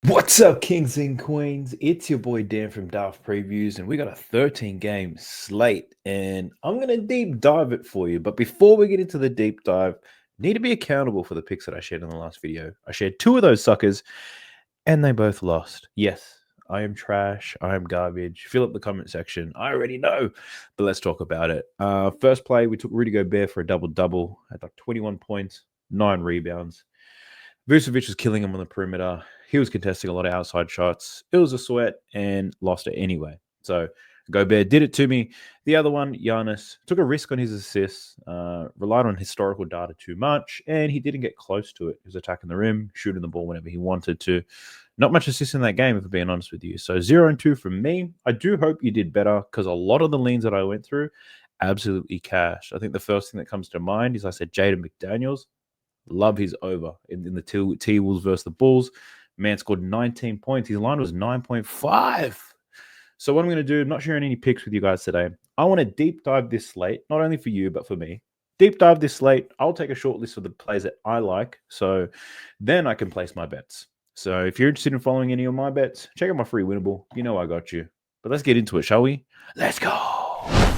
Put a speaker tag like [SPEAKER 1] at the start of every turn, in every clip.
[SPEAKER 1] What's up, kings and queens? It's your boy Dan from Daft Previews, and we got a 13 game slate, and I'm going to deep dive it for you. But before we get into the deep dive, need to be accountable for the picks that I shared in the last video. I shared two of those suckers, and they both lost. Yes, I am trash. I am garbage. Fill up the comment section. I already know, but let's talk about it. First play, we took Rudy Gobert for a double-double at like 21 points, 9 rebounds. Vucevic was killing him on the perimeter. He was contesting a lot of outside shots. It was a sweat and lost it anyway. So Gobert did it to me. The other one, Giannis, took a risk on his assists, relied on historical data too much, and he didn't get close to it. He was attacking the rim, shooting the ball whenever he wanted to. Not much assist in that game, if I'm being honest with you. So 0-2 from me. I do hope you did better because a lot of the leans that I went through absolutely cashed. I think the first thing that comes to mind is I said Jaden McDaniels. Love his over in the T-Wolves versus the Bulls. Man scored 19 points. His line was 9.5. So what I'm going to do, I'm not sharing any picks with you guys today. I want to deep dive this slate, not only for you, but for me. Deep dive this slate. I'll take a short list of the plays that I like. So then I can place my bets. So if you're interested in following any of my bets, check out my free winnable. You know I got you. But let's get into it, shall we? Let's go.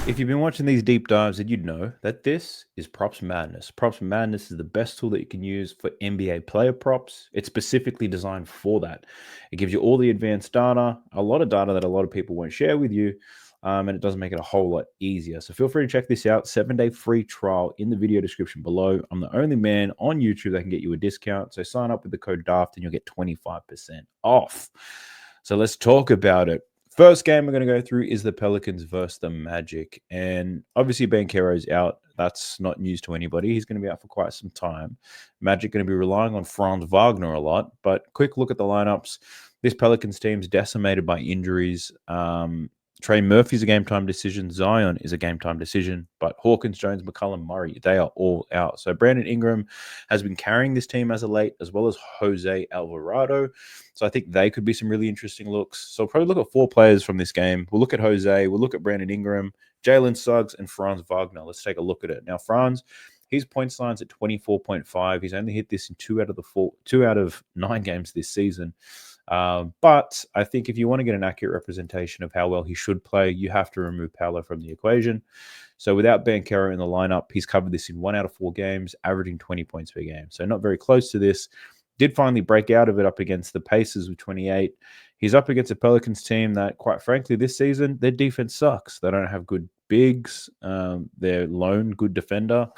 [SPEAKER 1] If you've been watching these deep dives, then you'd know that this is Props Madness. Props Madness is the best tool that you can use for NBA player props. It's specifically designed for that. It gives you all the advanced data, a lot of data that a lot of people won't share with you, and it does make it a whole lot easier. So feel free to check this out. 7-day free trial in the video description below. I'm the only man on YouTube that can get you a discount. So sign up with the code DAFT and you'll get 25% off. So let's talk about it. First game we're going to go through is the Pelicans versus the Magic. And obviously Banchero's out. That's not news to anybody. He's going to be out for quite some time. Magic going to be relying on Franz Wagner a lot. But quick look at the lineups. This Pelicans team's decimated by injuries. Trey Murphy's a game time decision. Zion is a game time decision. But Hawkins, Jones, McCollum, Murray, they are all out. So Brandon Ingram has been carrying this team as of late, as well as Jose Alvarado. So I think they could be some really interesting looks. So I'll probably look at 4 players from this game. We'll look at Jose. We'll look at Brandon Ingram, Jalen Suggs, and Franz Wagner. Let's take a look at it. Now, Franz, his points line's at 24.5. He's only hit this in 2 out of 9 games this season. But I think if you want to get an accurate representation of how well he should play, you have to remove Paolo from the equation. So without Banchero in the lineup, he's covered this in 1 out of 4 games, averaging 20 points per game. So not very close to this. Did finally break out of it up against the Pacers with 28. He's up against a Pelicans team that, quite frankly, this season, their defense sucks. They don't have good bigs. Their lone good defender,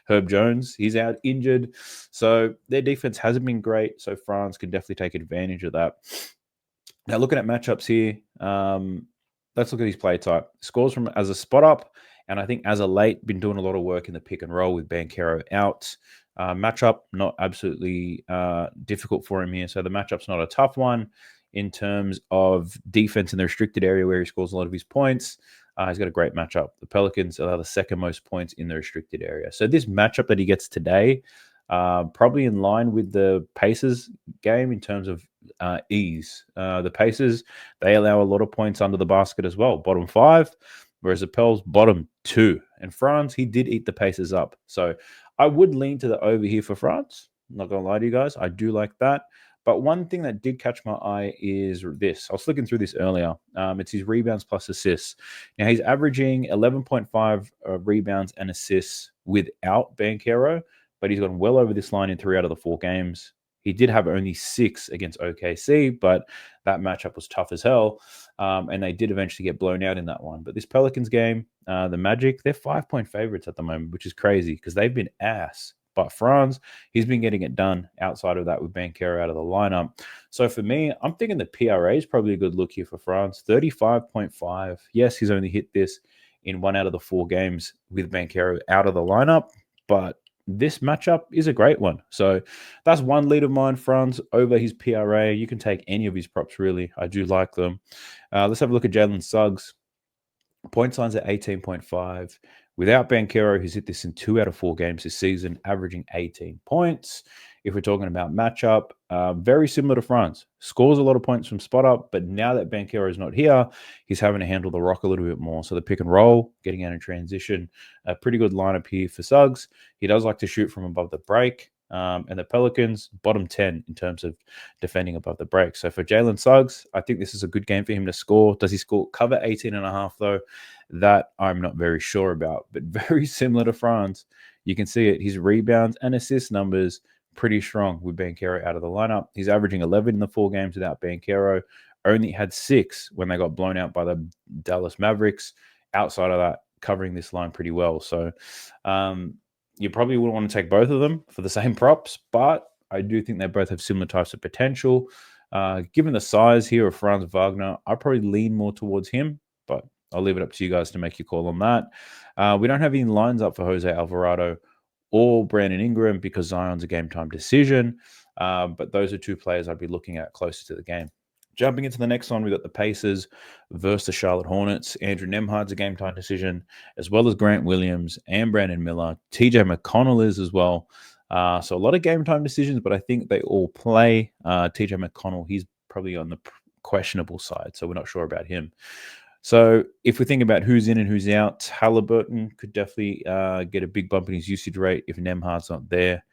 [SPEAKER 1] Herb Jones, he's out injured. So their defense hasn't been great. So France can definitely take advantage of that. Now, looking at matchups here, let's look at his play type. Scores from as a spot up, and I think as a late, been doing a lot of work in the pick and roll with Banchero out. Matchup, not absolutely difficult for him here. So the matchup's not a tough one in terms of defense in the restricted area where he scores a lot of his points. He's got a great matchup. The Pelicans are the second most points in the restricted area. So this matchup that he gets today, probably in line with the Pacers game in terms of ease. The Pacers, they allow a lot of points under the basket as well. Bottom 5, whereas the Pels, bottom 2. And France, he did eat the Pacers up. So I would lean to the over here for France. I'm not going to lie to you guys. I do like that. But one thing that did catch my eye is this. I was looking through this earlier. It's his rebounds plus assists. Now, he's averaging 11.5 rebounds and assists without Banchero, but he's gone well over this line in 3 out of the 4 games. He did have only 6 against OKC, but that matchup was tough as hell, and they did eventually get blown out in that one. But this Pelicans game, the Magic, they're 5-point favorites at the moment, which is crazy because they've been ass. But Franz, he's been getting it done outside of that with Banchero out of the lineup. So for me, I'm thinking the PRA is probably a good look here for Franz. 35.5. Yes, he's only hit this in 1 out of the 4 games with Banchero out of the lineup, but this matchup is a great one. So that's one lead of mine, Franz, over his PRA. You can take any of his props, really. I do like them. Let's have a look at Jalen Suggs. Points lines at 18.5. Without Banchero, who's hit this in 2 out of 4 games this season, averaging 18 points. If we're talking about matchup, very similar to Franz. Scores a lot of points from spot up, but now that Banchero is not here, he's having to handle the rock a little bit more. So the pick and roll, getting out of transition, a pretty good lineup here for Suggs. He does like to shoot from above the break. And the Pelicans, bottom 10 in terms of defending above the break. So for Jalen Suggs, I think this is a good game for him to score. Does he score cover 18.5 though? That I'm not very sure about. But very similar to Franz, you can see it. His rebounds and assist numbers pretty strong with Banchero out of the lineup. He's averaging 11 in the 4 games without Banchero. Only had 6 when they got blown out by the Dallas Mavericks. Outside of that, covering this line pretty well. So you probably wouldn't want to take both of them for the same props, but I do think they both have similar types of potential. Given the size here of Franz Wagner, I probably lean more towards him, but I'll leave it up to you guys to make your call on that. We don't have any lines up for Jose Alvarado or Brandon Ingram because Zion's a game time decision, but those are 2 players I'd be looking at closer to the game. Jumping into the next one, we got the Pacers versus the Charlotte Hornets. Andrew Nembhard's a game time decision, as well as Grant Williams and Brandon Miller. TJ McConnell is as well. So a lot of game time decisions, but I think they all play. TJ McConnell, he's probably on the questionable side, so we're not sure about him. So if we think about who's in and who's out, Halliburton could definitely get a big bump in his usage rate if Nembhard's not there.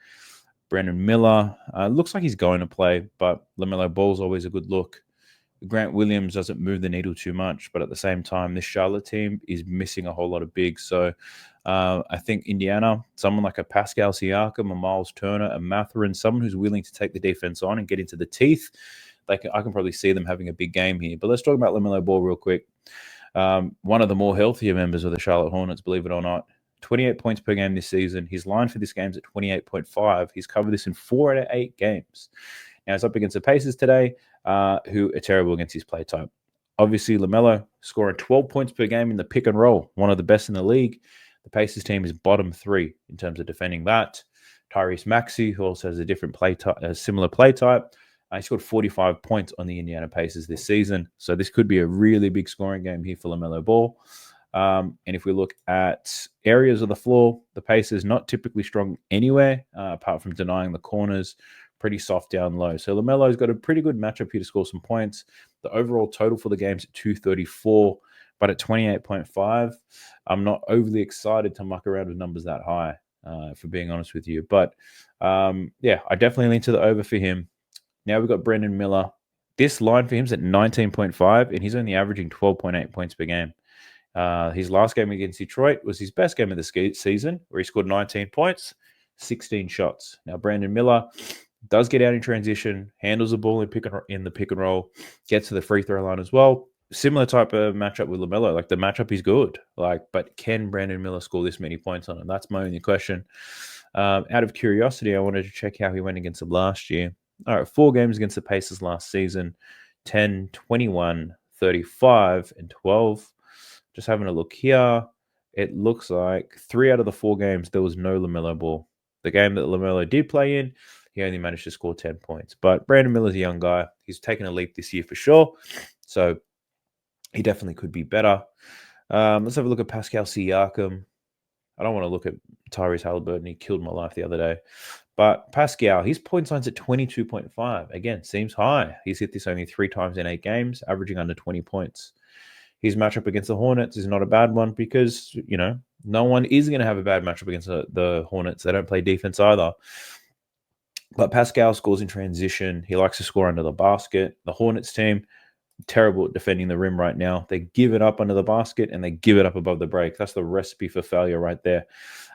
[SPEAKER 1] Brandon Miller looks like he's going to play, but LaMelo Ball's always a good look. Grant Williams doesn't move the needle too much, but at the same time, this Charlotte team is missing a whole lot of bigs. So I think Indiana, someone like a Pascal Siakam, a Miles Turner, a Mathurin, someone who's willing to take the defense on and get into the teeth, I can probably see them having a big game here. But let's talk about LaMelo Ball real quick. One of the more healthier members of the Charlotte Hornets, believe it or not. 28 points per game this season. His line for this game is at 28.5. He's covered this in 4 out of 8 games. Now, it's up against the Pacers today, who are terrible against his play type. Obviously, LaMelo scoring 12 points per game in the pick and roll, one of the best in the league. The Pacers team is bottom 3 in terms of defending that. Tyrese Maxey, who also has a different play type, a similar play type, he scored 45 points on the Indiana Pacers this season. So this could be a really big scoring game here for LaMelo Ball. And if we look at areas of the floor, the Pacers not typically strong anywhere, apart from denying the corners. Pretty soft down low. So LaMelo's got a pretty good matchup here to score some points. The overall total for the game's at 234, but at 28.5, I'm not overly excited to muck around with numbers that high, for being honest with you. But yeah, I definitely lean to the over for him. Now we've got Brandon Miller. This line for him is at 19.5, and he's only averaging 12.8 points per game. His last game against Detroit was his best game of the season, where he scored 19 points, 16 shots. Now, Brandon Miller does get out in transition, handles the ball in the pick and roll, gets to the free throw line as well. Similar type of matchup with LaMelo. Like, the matchup is good. But can Brandon Miller score this many points on him? That's my only question. Out of curiosity, I wanted to check how he went against them last year. All right, 4 games against the Pacers last season: 10, 21, 35, and 12. Just having a look here, it looks like 3 out of the 4 games there was no LaMelo Ball. The game that LaMelo did play in, he only managed to score 10 points. But Brandon Miller's a young guy. He's taken a leap this year for sure. So he definitely could be better. Let's have a look at Pascal Siakam. I don't want to look at Tyrese Halliburton. He killed my life the other day. But Pascal, his point line's at 22.5. Again, seems high. He's hit this only 3 times in 8 games, averaging under 20 points. His matchup against the Hornets is not a bad one because, no one is going to have a bad matchup against the Hornets. They don't play defense either. But Pascal scores in transition. He likes to score under the basket. The Hornets team, terrible at defending the rim right now. They give it up under the basket and they give it up above the break. That's the recipe for failure right there.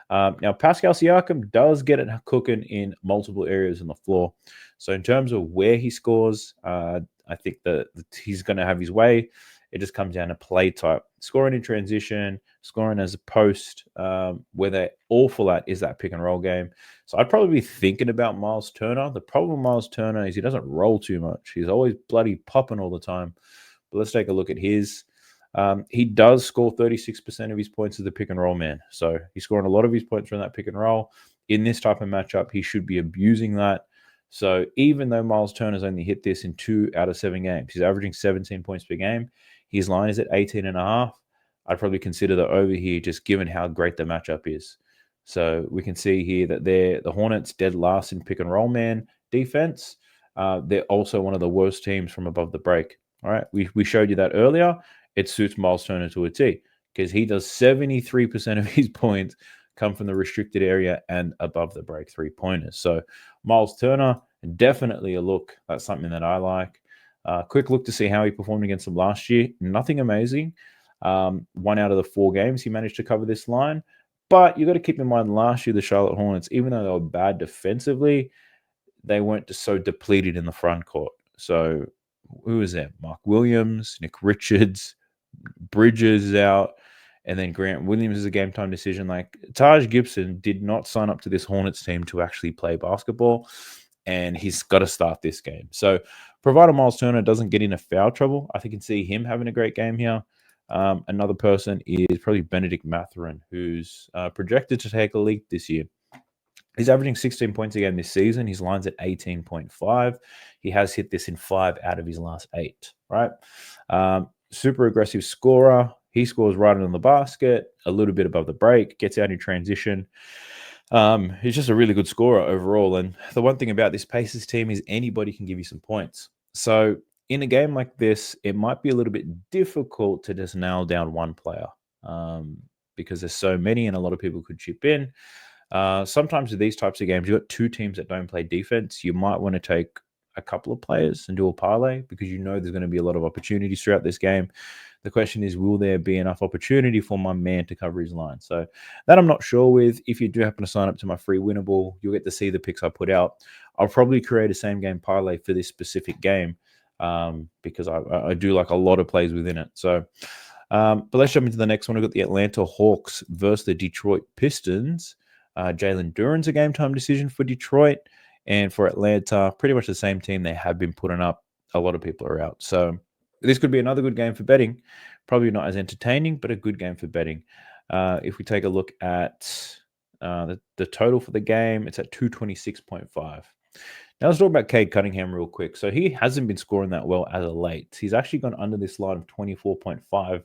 [SPEAKER 1] Now, Pascal Siakam does get it cooking in multiple areas on the floor. So in terms of where he scores, I think that he's going to have his way. It just comes down to play type. Scoring in transition, scoring as a post, where they're awful at is that pick and roll game. So I'd probably be thinking about Miles Turner. The problem with Miles Turner is he doesn't roll too much. He's always bloody popping all the time. But let's take a look at his. He does score 36% of his points as the pick and roll man. So he's scoring a lot of his points from that pick and roll. In this type of matchup, he should be abusing that. So even though Miles Turner's only hit this in 2 out of 7 games, he's averaging 17 points per game. His line is at 18.5. I'd probably consider the over here, just given how great the matchup is. So we can see here that the Hornets dead last in pick and roll man defense. They're also one of the worst teams from above the break. All right, we showed you that earlier. It suits Miles Turner to a T because he does 73% of his points come from the restricted area and above the break 3-pointers. So Miles Turner, definitely a look. That's something that I like. Quick look to see how he performed against them last year. Nothing amazing. 1 out of the 4 games he managed to cover this line. But you got to keep in mind last year, the Charlotte Hornets, even though they were bad defensively, they weren't just so depleted in the front court. So who was there? Mark Williams, Nick Richards, Bridges is out, and then Grant Williams is a game time decision. Like Taj Gibson did not sign up to this Hornets team to actually play basketball, and he's got to start this game. So provided Miles Turner doesn't get into foul trouble, I think you can see him having a great game here. Another person is probably Benedict Mathurin, who's projected to take a leap this year. He's averaging 16 points a game this season. His line's at 18.5. He has hit this in 5 out of his last 8, right? Super aggressive scorer. He scores right on the basket, a little bit above the break, gets out in transition. He's just a really good scorer overall. And the one thing about this Pacers team is anybody can give you some points. So in a game like this, it might be a little bit difficult to just nail down one player because there's so many and a lot of people could chip in. Sometimes with these types of games, you've got 2 teams that don't play defense. You might want to take a couple of players and do a parlay because you know there's going to be a lot of opportunities throughout this game. The question is, will there be enough opportunity for my man to cover his line? So that I'm not sure with. If you do happen to sign up to my free winnable, you'll get to see the picks I put out. I'll probably create a same game parlay for this specific game because I do like a lot of plays within it. So, but let's jump into the next one. We've got the Atlanta Hawks versus the Detroit Pistons. Jalen Duren's a game time decision for Detroit, and for Atlanta, pretty much the same team they have been putting up. A lot of people are out. So this could be another good game for betting. Probably not as entertaining, but a good game for betting. If we take a look at the total for the game, it's at 226.5. Now let's talk about Cade Cunningham real quick. So he hasn't been scoring that well as of late. He's actually gone under this line of 24.5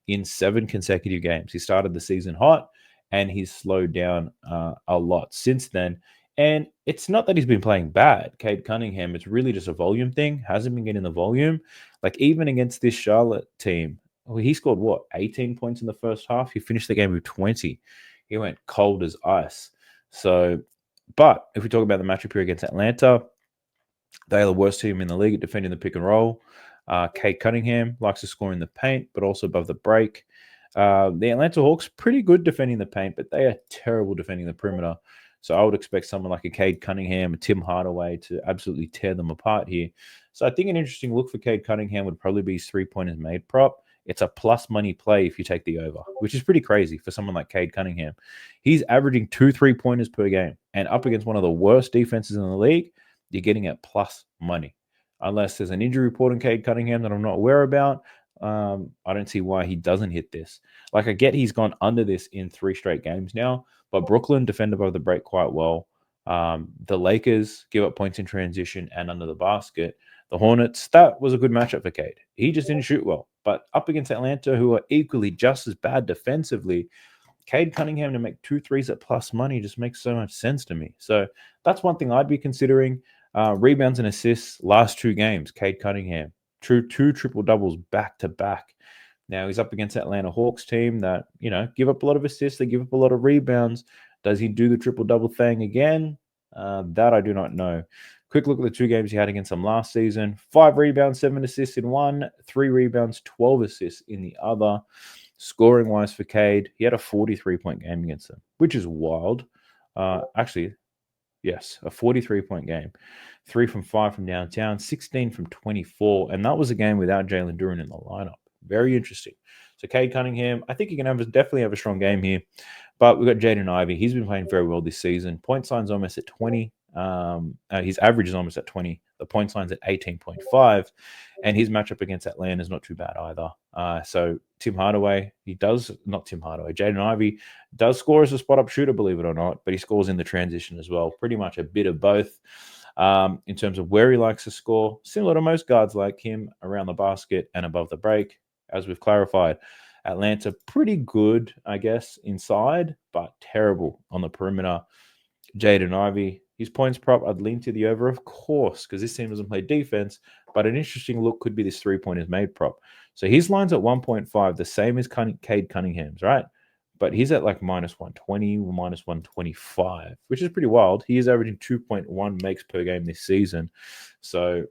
[SPEAKER 1] in 7 consecutive games. He started the season hot, and he's slowed down a lot since then. And it's not that he's been playing bad, Cade Cunningham. It's really just a volume thing. Hasn't been getting the volume. Like even against this Charlotte team, he scored, 18 points in the first half? He finished the game with 20. He went cold as ice. So, but if we talk about the matchup here against Atlanta, they are the worst team in the league at defending the pick and roll. Cade Cunningham likes to score in the paint, but also above the break. The Atlanta Hawks, pretty good defending the paint, but they are terrible defending the perimeter. So I would expect someone like a Cade Cunningham, a Tim Hardaway to absolutely tear them apart here. So I think an interesting look for Cade Cunningham would probably be his 3-pointers made prop. It's a plus money play if you take the over, which is pretty crazy for someone like Cade Cunningham. He's averaging 2 3-pointers per game, and up against one of the worst defenses in the league, you're getting at plus money. Unless there's an injury report on Cade Cunningham that I'm not aware about, I don't see why he doesn't hit this. Like I get he's gone under this in 3 straight games now, but Brooklyn defend above the break quite well. The Lakers give up points in transition and under the basket. The Hornets, that was a good matchup for Cade. He just didn't shoot well. But up against Atlanta, who are equally just as bad defensively, Cade Cunningham to make 2 threes at plus money just makes so much sense to me. So that's one thing I'd be considering. Rebounds and assists, last 2 games, Cade Cunningham. 2 triple doubles back to back. Now he's up against Atlanta Hawks team that, give up a lot of assists. They give up a lot of rebounds. Does he do the triple double thing again? That I do not know. Quick look at the 2 games he had against them last season. 5 rebounds, 7 assists in one, 3 rebounds, 12 assists in the other. Scoring wise for Cade, he had a 43-point game against them, which is wild. Yes, a 43-point game. 3 from 5 from downtown, 16 from 24. And that was a game without Jalen Duren in the lineup. Very interesting. So Cade Cunningham, I think he can definitely have a strong game here. But we've got Jaden Ivey. He's been playing very well this season. Point line's almost at 20. His average is almost at 20. The point line's at 18.5. And his matchup against Atlanta is not too bad either. So Jaden Ivey does score as a spot-up shooter, believe it or not, but he scores in the transition as well. Pretty much a bit of both. In terms of where he likes to score, similar to most guards like him, around the basket and above the break, as we've clarified. Atlanta, pretty good, I guess, inside, but terrible on the perimeter. Jaden Ivey, his points prop, I'd lean to the over, of course, because this team doesn't play defense, but an interesting look could be this 3-pointers made prop. So his line's at 1.5, the same as Cade Cunningham's, right? but he's at like minus 120 or minus 125, which is pretty wild. He is averaging 2.1 makes per game this season. So,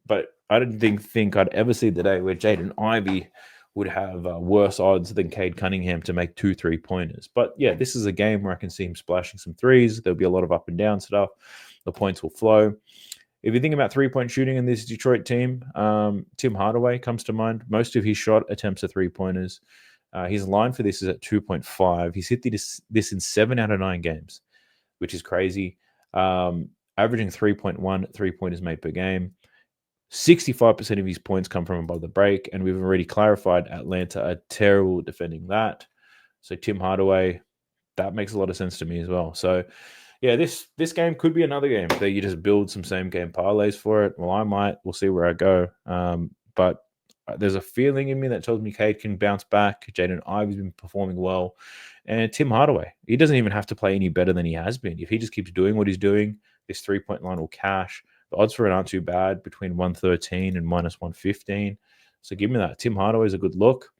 [SPEAKER 1] but I didn't think I'd ever see the day where Jaden Ivey would have worse odds than Cade Cunningham to make 2 3-pointers. But yeah, this is a game where I can see him splashing some threes. There'll be a lot of up and down stuff. The points will flow. If you think about 3-point shooting in this Detroit team, Tim Hardaway comes to mind. Most of his shot attempts are 3-pointers. His line for this is at 2.5. He's hit this in 7 out of 9 games, which is crazy. Averaging 3.1 3-pointers made per game. 65% of his points come from above the break, and we've already clarified Atlanta are terrible defending that. So Tim Hardaway, that makes a lot of sense to me as well. So yeah, this game could be another game that you just build some same game parlays for it. Well, I might. We'll see where I go. But there's a feeling in me that tells me Cade can bounce back. Jaden Ivey's been performing well. And Tim Hardaway, he doesn't even have to play any better than he has been. If he just keeps doing what he's doing, this 3-point line will cash. The odds for it aren't too bad, between 113 and minus 115. So give me that. Tim Hardaway is a good look.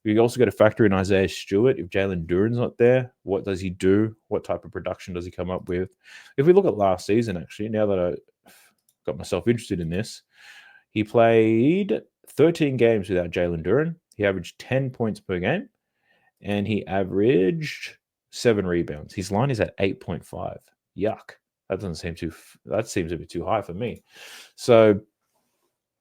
[SPEAKER 1] We also got to factor in Isaiah Stewart. If Jalen Duren's not there, what does he do? What type of production does he come up with? If we look at last season, actually, now that I got myself interested in this, he played 13 games without Jalen Duren. He averaged 10 points per game, and he averaged 7 rebounds. His line is at 8.5. Yuck. That seems a bit too high for me. So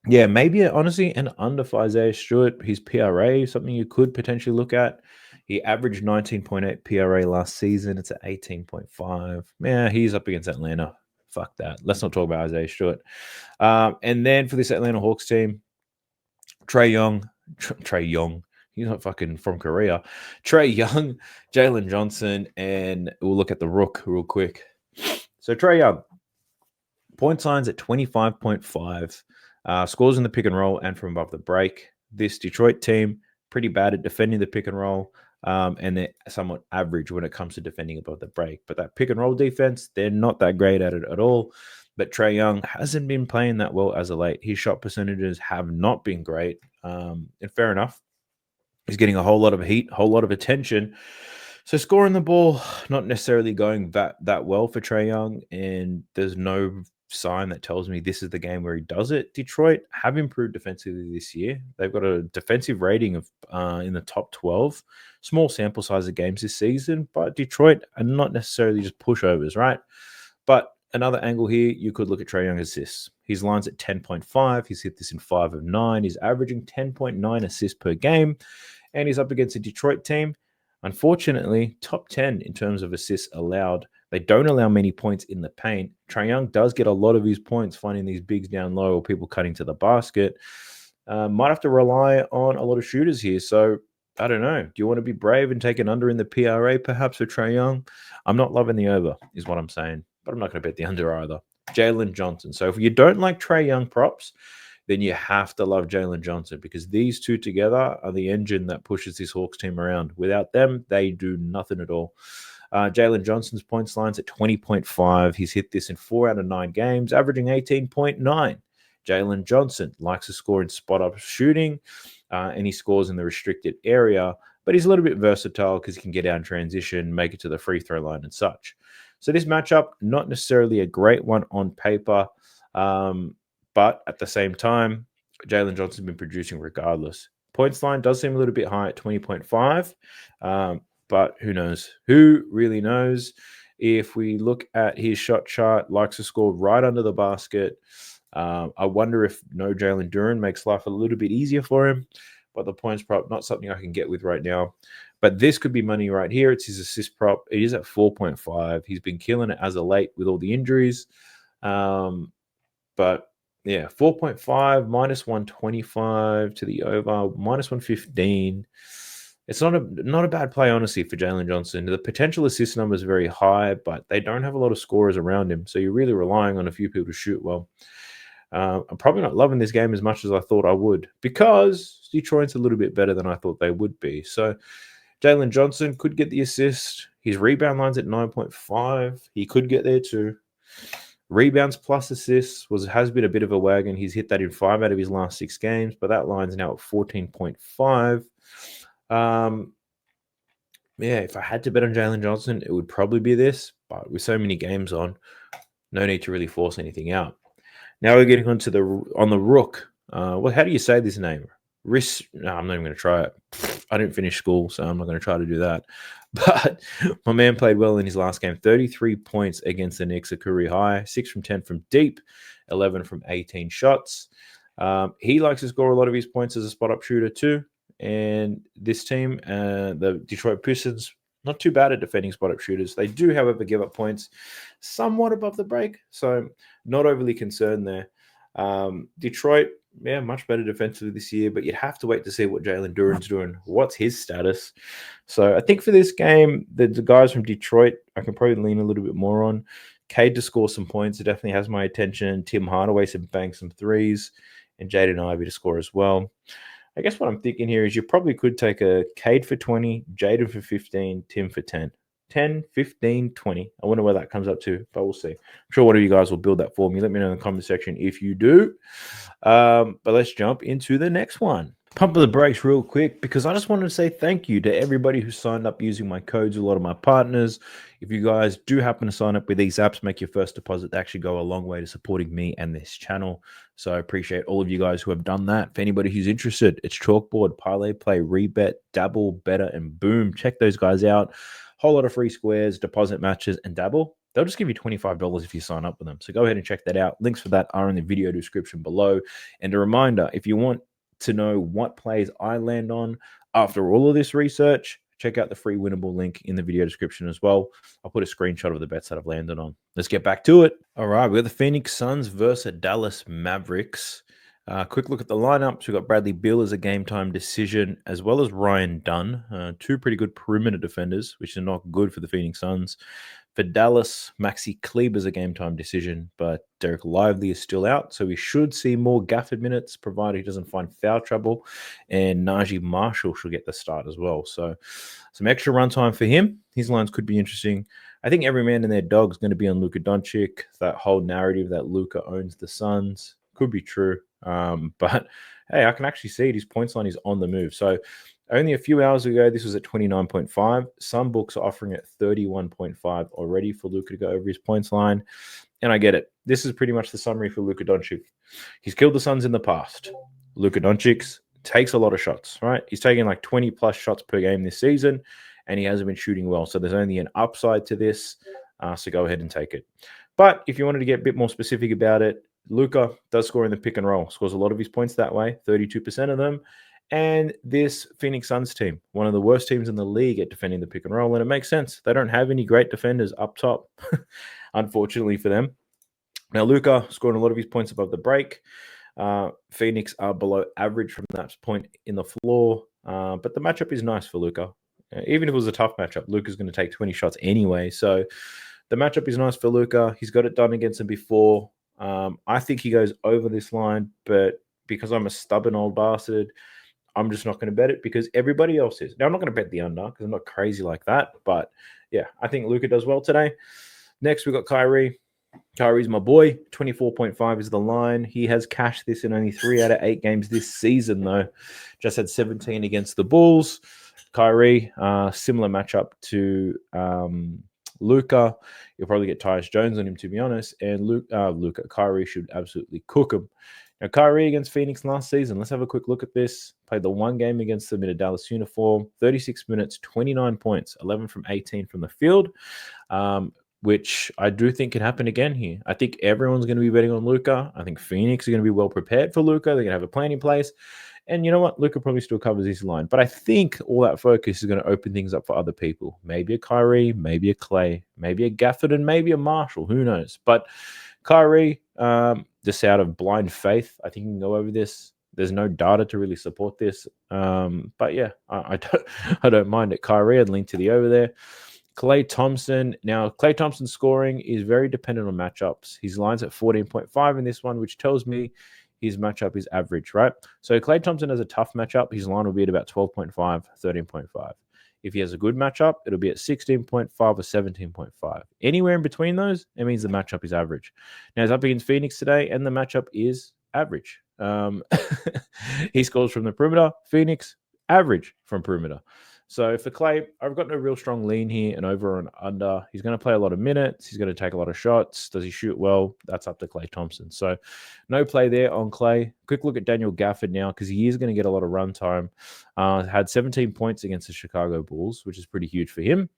[SPEAKER 1] yeah, maybe honestly an under for Isaiah Stewart. His PRA, something you could potentially look at. He averaged 19.8 PRA last season. It's at 18.5. Yeah, he's up against Atlanta. Fuck that. Let's not talk about Isaiah Stewart. And then for this Atlanta Hawks team, Trae Young. He's not fucking from Korea. Trae Young, Jalen Johnson, and we'll look at the Rook real quick. So Trae Young, point signs at 25.5. Scores in the pick and roll and from above the break. This Detroit team, pretty bad at defending the pick and roll, and they're somewhat average when it comes to defending above the break. But that pick and roll defense, they're not that great at it at all. But Trae Young hasn't been playing that well as of late. His shot percentages have not been great. And fair enough. He's getting a whole lot of heat, whole lot of attention. So scoring the ball, not necessarily going that well for Trae Young, and there's no sign that tells me this is the game where he does it. Detroit have improved defensively this year. They've got a defensive rating of in the top 12. Small sample size of games this season, but Detroit are not necessarily just pushovers, right? But another angle here, you could look at Trae Young's assists. His line's at 10.5. He's hit this in 5 of 9. He's averaging 10.9 assists per game, and he's up against a Detroit team. Unfortunately, top 10 in terms of assists allowed. They don't allow many points in the paint. Trae Young does get a lot of his points finding these bigs down low or people cutting to the basket. Might have to rely on a lot of shooters here. So I don't know. Do you want to be brave and take an under in the PRA perhaps for Trae Young? I'm not loving the over, is what I'm saying. But I'm not going to bet the under either. Jalen Johnson. So if you don't like Trae Young props, then you have to love Jalen Johnson, because these two together are the engine that pushes this Hawks team around. Without them, they do nothing at all. Jalen Johnson's points line's at 20.5. He's hit this in 4 out of 9 games, averaging 18.9. Jalen Johnson likes to score in spot-up shooting, and he scores in the restricted area, but he's a little bit versatile because he can get out in transition, make it to the free throw line and such. So this matchup, not necessarily a great one on paper, but at the same time, Jalen Johnson's been producing regardless. Points line does seem a little bit high at 20.5, but who knows? Who really knows? If we look at his shot chart, likes to score right under the basket. I wonder if no Jalen Duren makes life a little bit easier for him, but the points prop, not something I can get with right now. But this could be money right here. It's his assist prop. It is at 4.5. He's been killing it as of late with all the injuries. But yeah, 4.5 minus 125 to the over, minus 115. It's not a bad play, honestly, for Jalen Johnson. The potential assist number is very high, but they don't have a lot of scorers around him. So you're really relying on a few people to shoot well. I'm probably not loving this game as much as I thought I would, because Detroit's a little bit better than I thought they would be. So Jalen Johnson could get the assist. His rebound line's at 9.5. He could get there too. Rebounds plus assists has been a bit of a wagon. He's hit that in 5 out of his last 6 games, but that line's now at 14.5. Yeah, if I had to bet on Jalen Johnson, it would probably be this. But with so many games on, no need to really force anything out. Now we're getting onto the rook. Well, how do you say this name? No, I'm not even going to try it. I didn't finish school, so I'm not going to try to do that. But my man played well in his last game. 33 points against the Knicks, a career high. 6 from 10 from deep, 11 from 18 shots. He likes to score a lot of his points as a spot-up shooter too. And this team, the Detroit Pistons, not too bad at defending spot-up shooters. They do, however, give up points somewhat above the break, so not overly concerned there. Detroit, yeah, much better defensively this year, but you'd have to wait to see what Jalen Duren's doing. What's his status? So I think for this game, the guys from Detroit, I can probably lean a little bit more on. Cade to score some points. It definitely has my attention. Tim Hardaway to bang some threes, and Jaden Ivey to score as well. I guess what I'm thinking here is you probably could take a Cade for 20, Jaden for 15, Tim for 10. 10, 15, 20. I wonder where that comes up to, but we'll see. I'm sure one of you guys will build that for me. Let me know in the comment section if you do. But let's jump into the next one. Pump the brakes real quick because I just wanted to say thank you to everybody who signed up using my codes, a lot of my partners. If you guys do happen to sign up with these apps, make your first deposit. They actually go a long way to supporting me and this channel. So I appreciate all of you guys who have done that. For anybody who's interested, it's Chalkboard, Parlay Play, Rebet, Dabble, Better, and Boom. Check those guys out. Whole lot of free squares, deposit matches, and Dabble. They'll just give you $25 if you sign up with them. So go ahead and check that out. Links for that are in the video description below. And a reminder, if you want to know what plays I land on after all of this research, check out the free winnable link in the video description as well. I'll put a screenshot of the bets that I've landed on. Let's get back to it. All right, we got the Phoenix Suns versus Dallas Mavericks. Quick look at the lineups. We've got Bradley Beal as a game time decision, as well as Ryan Dunn. Two pretty good perimeter defenders, which are not good for the Phoenix Suns. For Dallas, Maxi Kleber's a game time decision, but Derek Lively is still out, so we should see more Gafford minutes, provided he doesn't find foul trouble. And Najee Marshall should get the start as well. So some extra runtime for him. His lines could be interesting. I think every man and their dog is going to be on Luka Doncic. That whole narrative that Luka owns the Suns could be true. But hey, I can actually see it. His points line is on the move. So only a few hours ago, this was at 29.5. Some books are offering at 31.5 already for Luka to go over his points line. And I get it. This is pretty much the summary for Luka Doncic. He's killed the Suns in the past. Luka Doncic takes a lot of shots, right? He's taking like 20 plus shots per game this season, and he hasn't been shooting well. So there's only an upside to this. So go ahead and take it. But if you wanted to get a bit more specific about it, Luka does score in the pick and roll, scores a lot of his points that way, 32% of them. And this Phoenix Suns team, one of the worst teams in the league at defending the pick and roll. And it makes sense. They don't have any great defenders up top, unfortunately for them. Now, Luka scoring a lot of his points above the break. Phoenix are below average from that point in the floor. But the matchup is nice for Luka. Even if it was a tough matchup, Luka's going to take 20 shots anyway. So the matchup is nice for Luka. He's got it done against him before. I think he goes over this line, but because I'm a stubborn old bastard, I'm just not going to bet it because everybody else is. Now, I'm not going to bet the under because I'm not crazy like that. But yeah, I think Luka does well today. Next, we got Kyrie. Kyrie's my boy. 24.5 is the line. He has cashed this in only 3 out of 8 games this season, though. Just had 17 against the Bulls. Kyrie, similar matchup to Luka. You'll probably get Tyus Jones on him, to be honest. And Luka, Kyrie should absolutely cook him. Now, Kyrie against Phoenix last season. Let's have a quick look at this. Played the one game against them in a Dallas uniform. 36 minutes, 29 points, 11 from 18 from the field, which I do think can happen again here. I think everyone's going to be betting on Luka. I think Phoenix are going to be well prepared for Luka. They're going to have a plan in place. And you know what? Luka probably still covers his line. But I think all that focus is going to open things up for other people. Maybe a Kyrie, maybe a Clay, maybe a Gafford, and maybe a Marshall. Who knows? But Kyrie, just out of blind faith, I think you can go over this. There's no data to really support this. But yeah, I don't mind it. Kyrie, I'd lean to the over there. Klay Thompson. Now, Klay Thompson's scoring is very dependent on matchups. His line's at 14.5 in this one, which tells me his matchup is average, right? So Klay Thompson has a tough matchup. His line will be at about 12.5, 13.5. If he has a good matchup, it'll be at 16.5 or 17.5. Anywhere in between those, it means the matchup is average. Now, he's up against Phoenix today, and the matchup is average. He scores from the perimeter. Phoenix, average from perimeter. So for Clay, I've got no real strong lean here and over and under. He's going to play a lot of minutes. He's going to take a lot of shots. Does he shoot well? That's up to Clay Thompson. So no play there on Clay. Quick look at Daniel Gafford now because he is going to get a lot of run time. Had 17 points against the Chicago Bulls, which is pretty huge for him.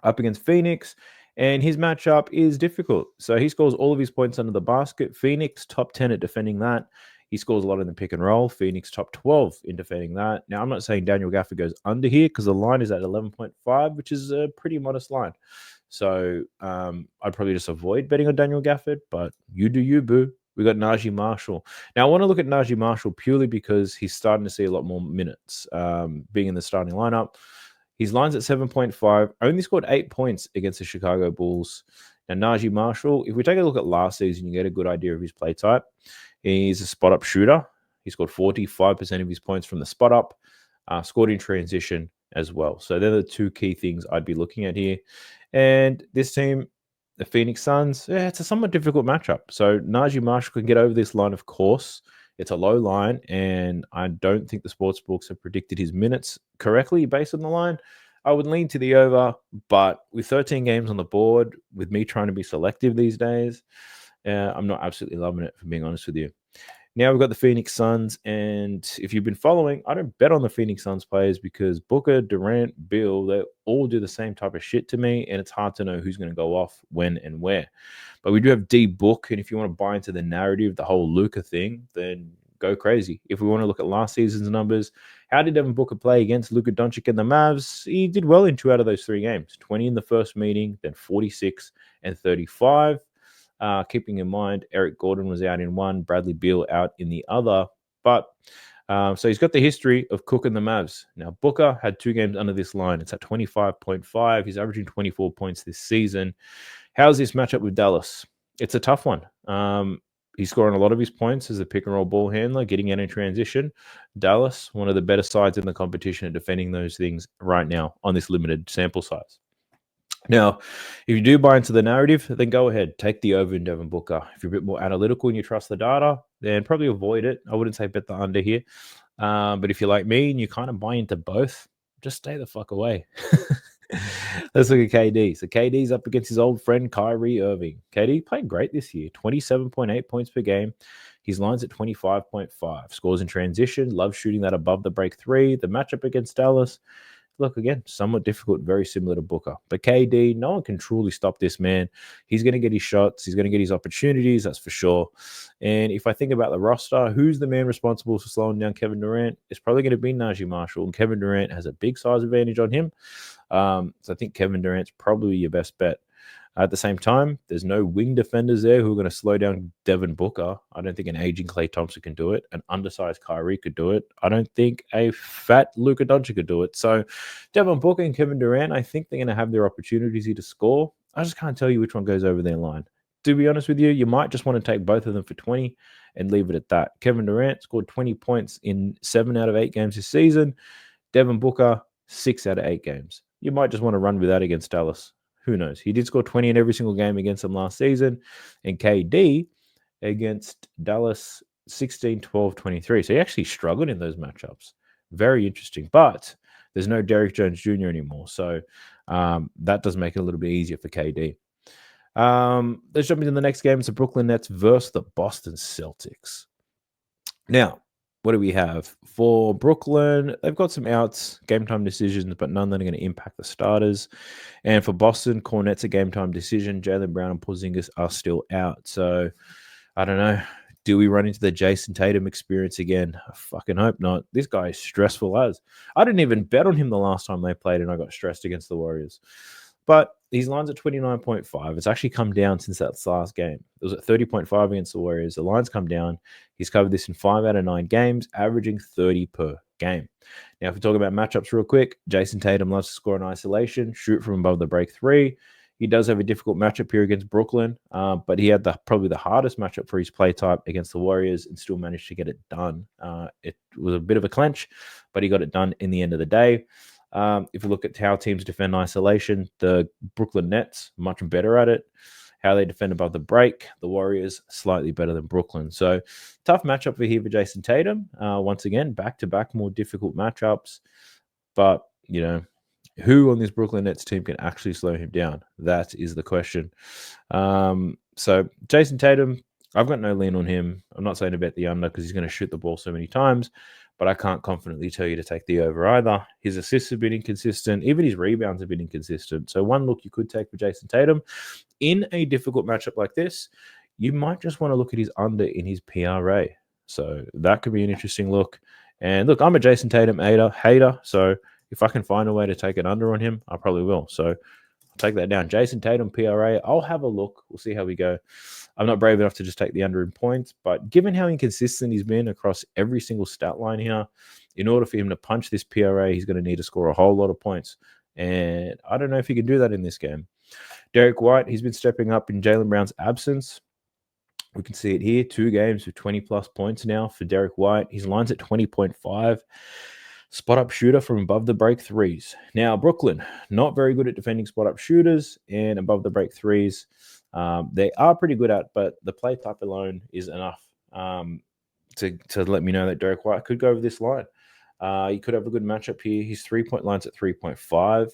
[SPEAKER 1] Up against Phoenix, and his matchup is difficult. So he scores all of his points under the basket. Phoenix, top 10 at defending that. He scores a lot in the pick and roll. Phoenix, top 12 in defending that. Now, I'm not saying Daniel Gafford goes under here because the line is at 11.5, which is a pretty modest line. So I'd probably just avoid betting on Daniel Gafford, but you do you, boo. We got Najee Marshall. Now, I want to look at Najee Marshall purely because he's starting to see a lot more minutes being in the starting lineup. His line's at 7.5, only scored 8 points against the Chicago Bulls. Now, Najee Marshall, if we take a look at last season, you get a good idea of his play type. He's a spot-up shooter. He scored 45% of his points from the spot-up, scored in transition as well. So they're the two key things I'd be looking at here. And this team, the Phoenix Suns, it's a somewhat difficult matchup. So Najee Marshall can get over this line, of course. It's a low line, and I don't think the sports books have predicted his minutes correctly based on the line. I would lean to the over, but with 13 games on the board, with me trying to be selective these days, I'm not absolutely loving it, for being honest with you. Now we've got the Phoenix Suns, and if you've been following, I don't bet on the Phoenix Suns players because Booker, Durant, Bill, they all do the same type of shit to me, and it's hard to know who's going to go off when and where. But we do have D Book, and if you want to buy into the narrative, the whole Luka thing, then go crazy. If we want to look at last season's numbers, how did Devin Booker play against Luka Doncic and the Mavs? He did well in 2 out of those 3 games. 20 in the first meeting, then 46 and 35. Keeping in mind, Eric Gordon was out in 1, Bradley Beal out in the other. But so he's got the history of cooking the Mavs. Now, Booker had 2 games under this line. It's at 25.5. He's averaging 24 points this season. How's this matchup with Dallas? It's a tough one. He's scoring a lot of his points as a pick and roll ball handler, getting out in transition. Dallas, one of the better sides in the competition at defending those things right now on this limited sample size. Now, if you do buy into the narrative, then go ahead. Take the over in Devin Booker. If you're a bit more analytical and you trust the data, then probably avoid it. I wouldn't say bet the under here. But if you're like me and you kind of buy into both, just stay the fuck away. Let's look at KD. So KD's up against his old friend Kyrie Irving. KD played great this year, 27.8 points per game. His line's at 25.5. Scores in transition, loves shooting that above the break 3. The matchup against Dallas, look, again, somewhat difficult, very similar to Booker. But KD, no one can truly stop this man. He's going to get his shots. He's going to get his opportunities, that's for sure. And if I think about the roster, who's the man responsible for slowing down Kevin Durant? It's probably going to be Najee Marshall. And Kevin Durant has a big size advantage on him. So I think Kevin Durant's probably your best bet. At the same time, there's no wing defenders there who are going to slow down Devin Booker. I don't think an aging Klay Thompson can do it. An undersized Kyrie could do it. I don't think a fat Luka Doncic could do it. So Devin Booker and Kevin Durant, I think they're going to have their opportunities here to score. I just can't tell you which one goes over their line. To be honest with you, you might just want to take both of them for 20 and leave it at that. Kevin Durant scored 20 points in 7 out of 8 games this season. Devin Booker, 6 out of 8 games. You might just want to run with that against Dallas. Who knows? He did score 20 in every single game against them last season. And KD against Dallas, 16, 12, 23. So he actually struggled in those matchups. Very interesting. But there's no Derrick Jones Jr. anymore. So that does make it a little bit easier for KD. Let's jump into the next game. It's the Brooklyn Nets versus the Boston Celtics. Now, what do we have? For Brooklyn, they've got some outs, game time decisions, but none that are going to impact the starters. And for Boston, Cornet's a game time decision. Jaylen Brown and Porzingis are still out. So, I don't know. Do we run into the Jason Tatum experience again? I fucking hope not. This guy is stressful as. I didn't even bet on him the last time they played and I got stressed against the Warriors. But his line's at 29.5. It's actually come down since that last game. It was at 30.5 against the Warriors. The line's come down. He's covered this in 5 out of 9 games, averaging 30 per game. Now, if we talk about matchups real quick, Jason Tatum loves to score in isolation, shoot from above the break 3. He does have a difficult matchup here against Brooklyn, but he had probably the hardest matchup for his play type against the Warriors and still managed to get it done. It was a bit of a clench, but he got it done in the end of the day. If you look at how teams defend isolation, the Brooklyn Nets much better at it. How they defend above the break, the Warriors slightly better than Brooklyn. So tough matchup for Jason Tatum. Once again, back-to-back more difficult matchups. But you know, who on this Brooklyn Nets team can actually slow him down? That is the question. So Jason Tatum, I've got no lean on him. I'm not saying to bet the under because he's going to shoot the ball so many times, but I can't confidently tell you to take the over either. His assists have been inconsistent. Even his rebounds have been inconsistent. So one look you could take for Jason Tatum in a difficult matchup like this, you might just want to look at his under in his PRA. So that could be an interesting look. And look, I'm a Jason Tatum hater. So if I can find a way to take it under on him, I probably will. So I'll take that down. Jason Tatum, PRA. I'll have a look. We'll see how we go. I'm not brave enough to just take the under in points, but given how inconsistent he's been across every single stat line here, in order for him to punch this PRA, he's going to need to score a whole lot of points. And I don't know if he can do that in this game. Derek White, he's been stepping up in Jaylen Brown's absence. We can see it here, 2 games with 20-plus points now for Derek White. His line's at 20.5. Spot-up shooter from above the break threes. Now, Brooklyn, not very good at defending spot-up shooters and above the break threes. They are pretty good at, but the play type alone is enough to let me know that Derek White could go over this line. He could have a good matchup here. His 3-point line's at 3.5.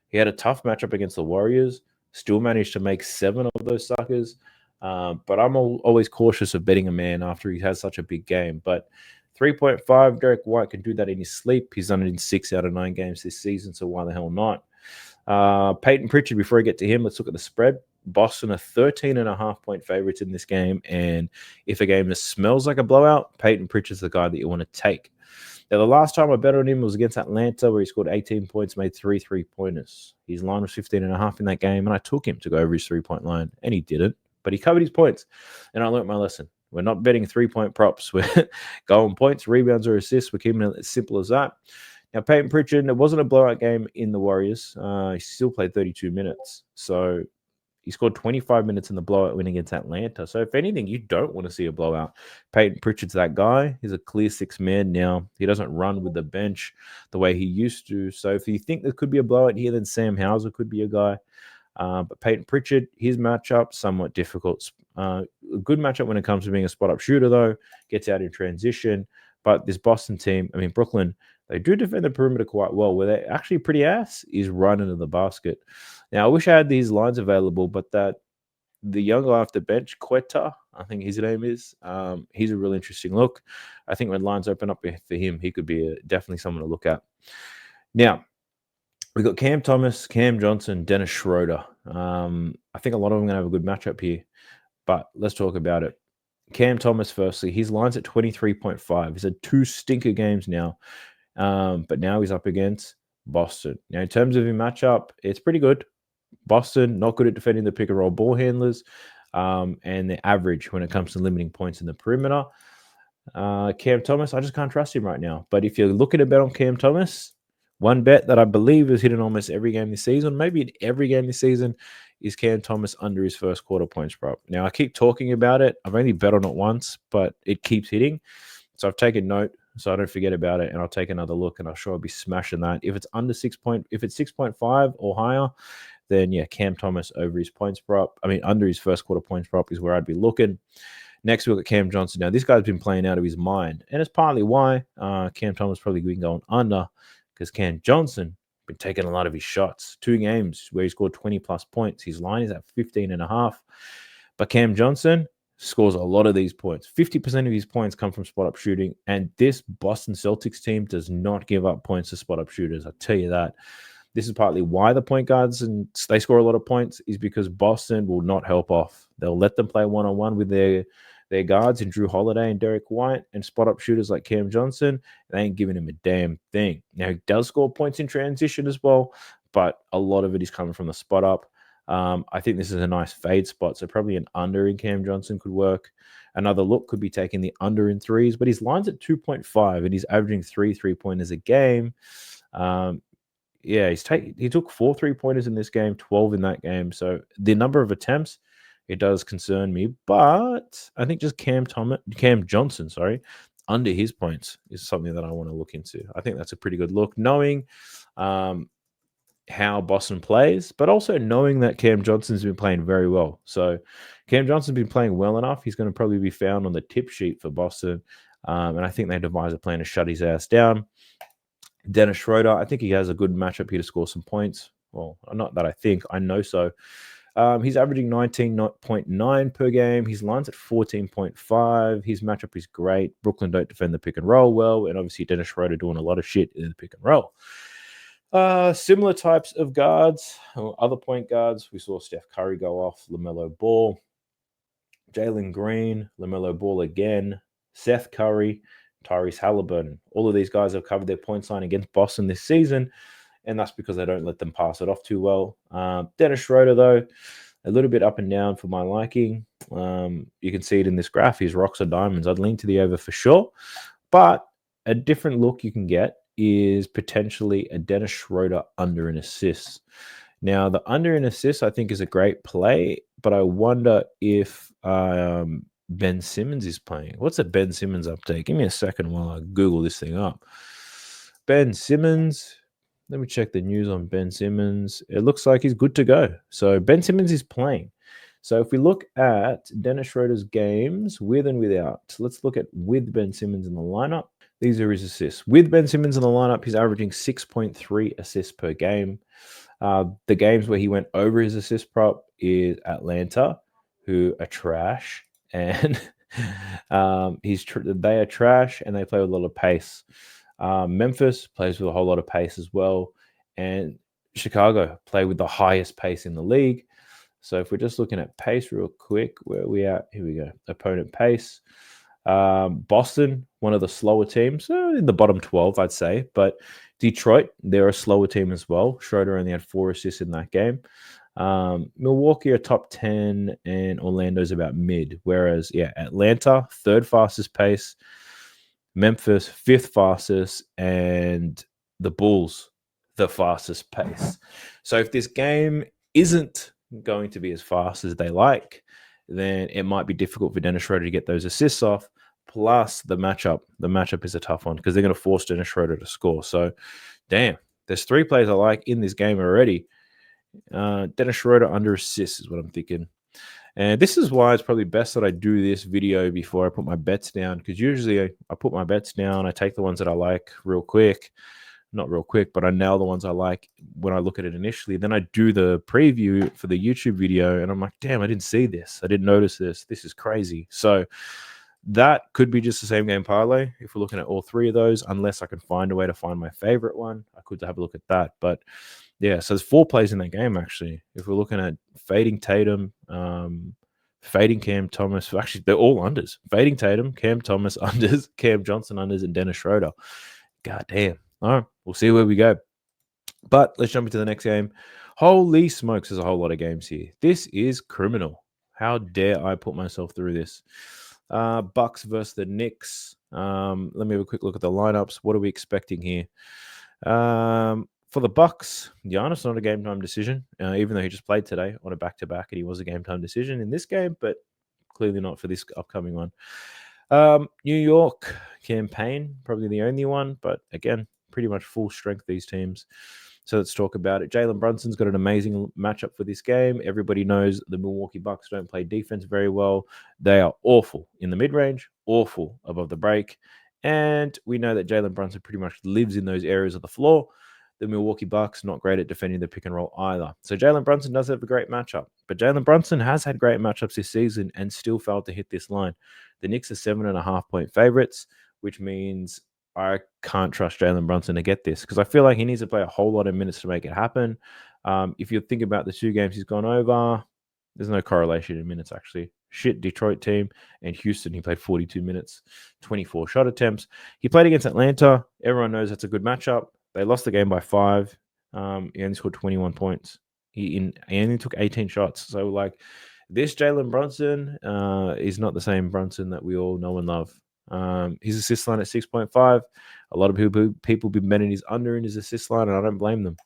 [SPEAKER 1] He had a tough matchup against the Warriors, still managed to make 7 of those suckers. But I'm always cautious of betting a man after he has such a big game. But 3.5, Derek White can do that in his sleep. He's done it in 6 out of 9 games this season, so why the hell not? Peyton Pritchard, before I get to him, let's look at the spread. Boston are 13.5-point favorites in this game, and if a game smells like a blowout, Peyton Pritchard's the guy that you want to take. Now, the last time I bet on him was against Atlanta, where he scored 18 points, made 3 3-pointers. His line was 15.5 in that game, and I took him to go over his 3-point line, and he didn't, but he covered his points, and I learned my lesson. We're not betting 3-point props. We're going points, rebounds, or assists. We're keeping it as simple as that. Now, Peyton Pritchard, it wasn't a blowout game in the Warriors. He still played 32 minutes. So he scored 25 minutes in the blowout win against Atlanta. So if anything, you don't want to see a blowout. Peyton Pritchard's that guy. He's a clear 6-man now. He doesn't run with the bench the way he used to. So if you think there could be a blowout here, then Sam Hauser could be a guy. But Peyton Pritchard, his matchup, somewhat difficult. A good matchup when it comes to being a spot-up shooter, though. Gets out in transition. But this Boston team, Brooklyn, they do defend the perimeter quite well. Where they're actually pretty ass is running to the basket. Now, I wish I had these lines available, but the young guy off the bench, Quetta, I think his name is, he's a really interesting look. I think when lines open up for him, he could be definitely someone to look at. Now, we've got Cam Thomas, Cam Johnson, Dennis Schroeder. I think a lot of them are going to have a good matchup here, but let's talk about it. Cam Thomas, firstly, his line's at 23.5. He's had 2 stinker games now, but now he's up against Boston. Now, in terms of his matchup, it's pretty good. Boston, not good at defending the pick-and-roll ball handlers, and they're average when it comes to limiting points in the perimeter. Cam Thomas, I just can't trust him right now. But if you're looking to bet on Cam Thomas, one bet that I believe is hitting almost every game this season, maybe in every game this season, is Cam Thomas under his first quarter points prop. Now, I keep talking about it. I've only bet on it once, but it keeps hitting. So I've taken note so I don't forget about it, and I'll take another look, and I'm sure I'll be smashing that. If it's under 6.5 or higher, then yeah, Cam Thomas over his points prop. Under his first quarter points prop is where I'd be looking. Next, we've got Cam Johnson. Now, this guy's been playing out of his mind, and it's partly why Cam Thomas probably been going under, because Cam Johnson been taking a lot of his shots. 2 games where he scored 20-plus points. His line is at 15.5. But Cam Johnson scores a lot of these points. 50% of his points come from spot-up shooting, and this Boston Celtics team does not give up points to spot-up shooters. I'll tell you that. This is partly why the point guards and they score a lot of points, is because Boston will not help off. They'll let them play one-on-one with their guards in Drew Holiday and Derek White, and spot-up shooters like Cam Johnson. They ain't giving him a damn thing. Now, he does score points in transition as well, but a lot of it is coming from the spot-up. I think this is a nice fade spot, so probably an under in Cam Johnson could work. Another look could be taking the under in threes, but his line's at 2.5, and he's averaging 3 3-pointers a game. He took 4 3-pointers in this game, 12 in that game. So the number of attempts, it does concern me. But I think just Cam Johnson, under his points is something that I want to look into. I think that's a pretty good look, knowing how Boston plays, but also knowing that Cam Johnson's been playing very well. So Cam Johnson's been playing well enough. He's going to probably be found on the tip sheet for Boston. And I think they devise a plan to shut his ass down. Dennis Schroeder, I think he has a good matchup here to score some points. Well, not that I think, I know so. He's averaging 19.9 per game. His line's at 14.5. His matchup is great. Brooklyn don't defend the pick and roll well, and obviously Dennis Schroeder doing a lot of shit in the pick and roll. Similar types of guards, or other point guards. We saw Steph Curry go off, LaMelo Ball, Jalen Green, LaMelo Ball again, Seth Curry, Tyrese Halliburton. All of these guys have covered their point line against Boston this season, and that's because they don't let them pass it off too well. Dennis Schroeder, though, a little bit up and down for my liking. You can see it in this graph. His rocks are diamonds. I'd lean to the over for sure, but a different look you can get is potentially a Dennis Schroeder under an assist. Now, the under an assist, I think, is a great play, but I wonder if Ben Simmons is playing. What's a Ben Simmons update? Give me a second while I Google this thing up. Ben Simmons. Let me check the news on Ben Simmons. It looks like he's good to go. So Ben Simmons is playing. So if we look at Dennis Schroeder's games with and without, let's look at with Ben Simmons in the lineup. These are his assists. With Ben Simmons in the lineup, he's averaging 6.3 assists per game. The games where he went over his assist prop is Atlanta, who are trash, and they are trash, and they play with a lot of pace. Memphis plays with a whole lot of pace as well, and Chicago play with the highest pace in the league. So if we're just looking at pace real quick, where are we at? Here we go. Opponent pace. Boston, one of the slower teams, in the bottom 12, I'd say. But Detroit, they're a slower team as well. Schroeder only had 4 assists in that game. Milwaukee are top 10, and Orlando's about mid. Whereas, Atlanta, 3rd fastest pace. Memphis, 5th fastest. And the Bulls, the fastest pace. So if this game isn't going to be as fast as they like, then it might be difficult for Dennis Schroeder to get those assists off. Plus the matchup. The matchup is a tough one because they're going to force Dennis Schroeder to score. So, damn, there's 3 players I like in this game already. Dennis Schroeder under assists is what I'm thinking. And this is why it's probably best that I do this video before I put my bets down, because usually I put my bets down, I take the ones that I like real quick. Not real quick, but I nail the ones I like when I look at it initially. Then I do the preview for the YouTube video, and I'm like, damn, I didn't see this. I didn't notice this. This is crazy. So that could be just the same game parlay if we're looking at all 3 of those, unless I can find a way to find my favorite one. I could have a look at that. But yeah, so there's 4 plays in that game, actually. If we're looking at fading Tatum, fading Cam Thomas, actually, they're all unders. Fading Tatum, Cam Thomas unders, Cam Johnson unders, and Dennis Schroeder. God damn. All right, we'll see where we go. But let's jump into the next game. Holy smokes, there's a whole lot of games here. This is criminal. How dare I put myself through this? Bucks versus the Knicks. Let me have a quick look at the lineups. What are we expecting here? For the Bucks, Giannis not a game time decision, even though he just played today on a back-to-back, and he was a game time decision in this game, but clearly not for this upcoming one. New York campaign, probably the only one, but again, pretty much full strength, these teams. So let's talk about it. Jalen Brunson's got an amazing matchup for this game. Everybody knows the Milwaukee Bucks don't play defense very well. They are awful in the mid-range, awful above the break. And we know that Jalen Brunson pretty much lives in those areas of the floor. The Milwaukee Bucks not great at defending the pick and roll either. So Jalen Brunson does have a great matchup. But Jalen Brunson has had great matchups this season and still failed to hit this line. The Knicks are 7.5-point favorites, which means I can't trust Jalen Brunson to get this because I feel like he needs to play a whole lot of minutes to make it happen. If you think about the 2 games he's gone over, there's no correlation in minutes, actually. Shit, Detroit team and Houston, he played 42 minutes, 24 shot attempts. He played against Atlanta. Everyone knows that's a good matchup. They lost the game by 5. He only scored 21 points. He only took 18 shots. So, like, this Jalen Brunson is not the same Brunson that we all know and love. His assist line at 6.5. A lot of people been betting his under in his assist line, and I don't blame them.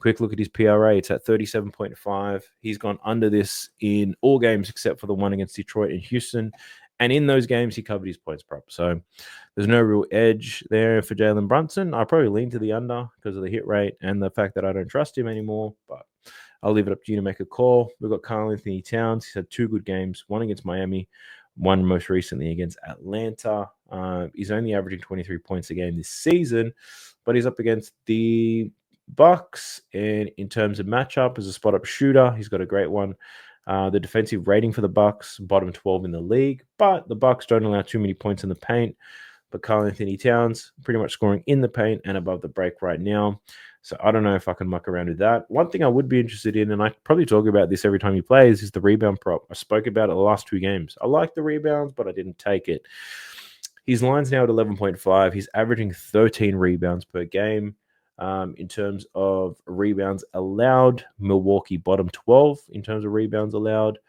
[SPEAKER 1] Quick look at his PRA. It's at 37.5. He's gone under this in all games except for the one against Detroit and Houston. And in those games, he covered his points prop. So there's no real edge there for Jalen Brunson. I'll probably lean to the under because of the hit rate and the fact that I don't trust him anymore. But I'll leave it up to you to make a call. We've got Karl-Anthony Towns. He's had 2 good games, one against Miami, One most recently against Atlanta. He's only averaging 23 points a game this season, but he's up against the Bucks. And in terms of matchup, as a spot up shooter, he's got a great one. The defensive rating for the Bucks, bottom 12 in the league, but the Bucks don't allow too many points in the paint. But Karl-Anthony Towns pretty much scoring in the paint and above the break right now. So I don't know if I can muck around with that. One thing I would be interested in, and I probably talk about this every time he plays, is the rebound prop. I spoke about it the last 2 games. I like the rebounds, but I didn't take it. His line's now at 11.5. He's averaging 13 rebounds per game. In terms of rebounds allowed, Milwaukee bottom 12 in terms of rebounds allowed.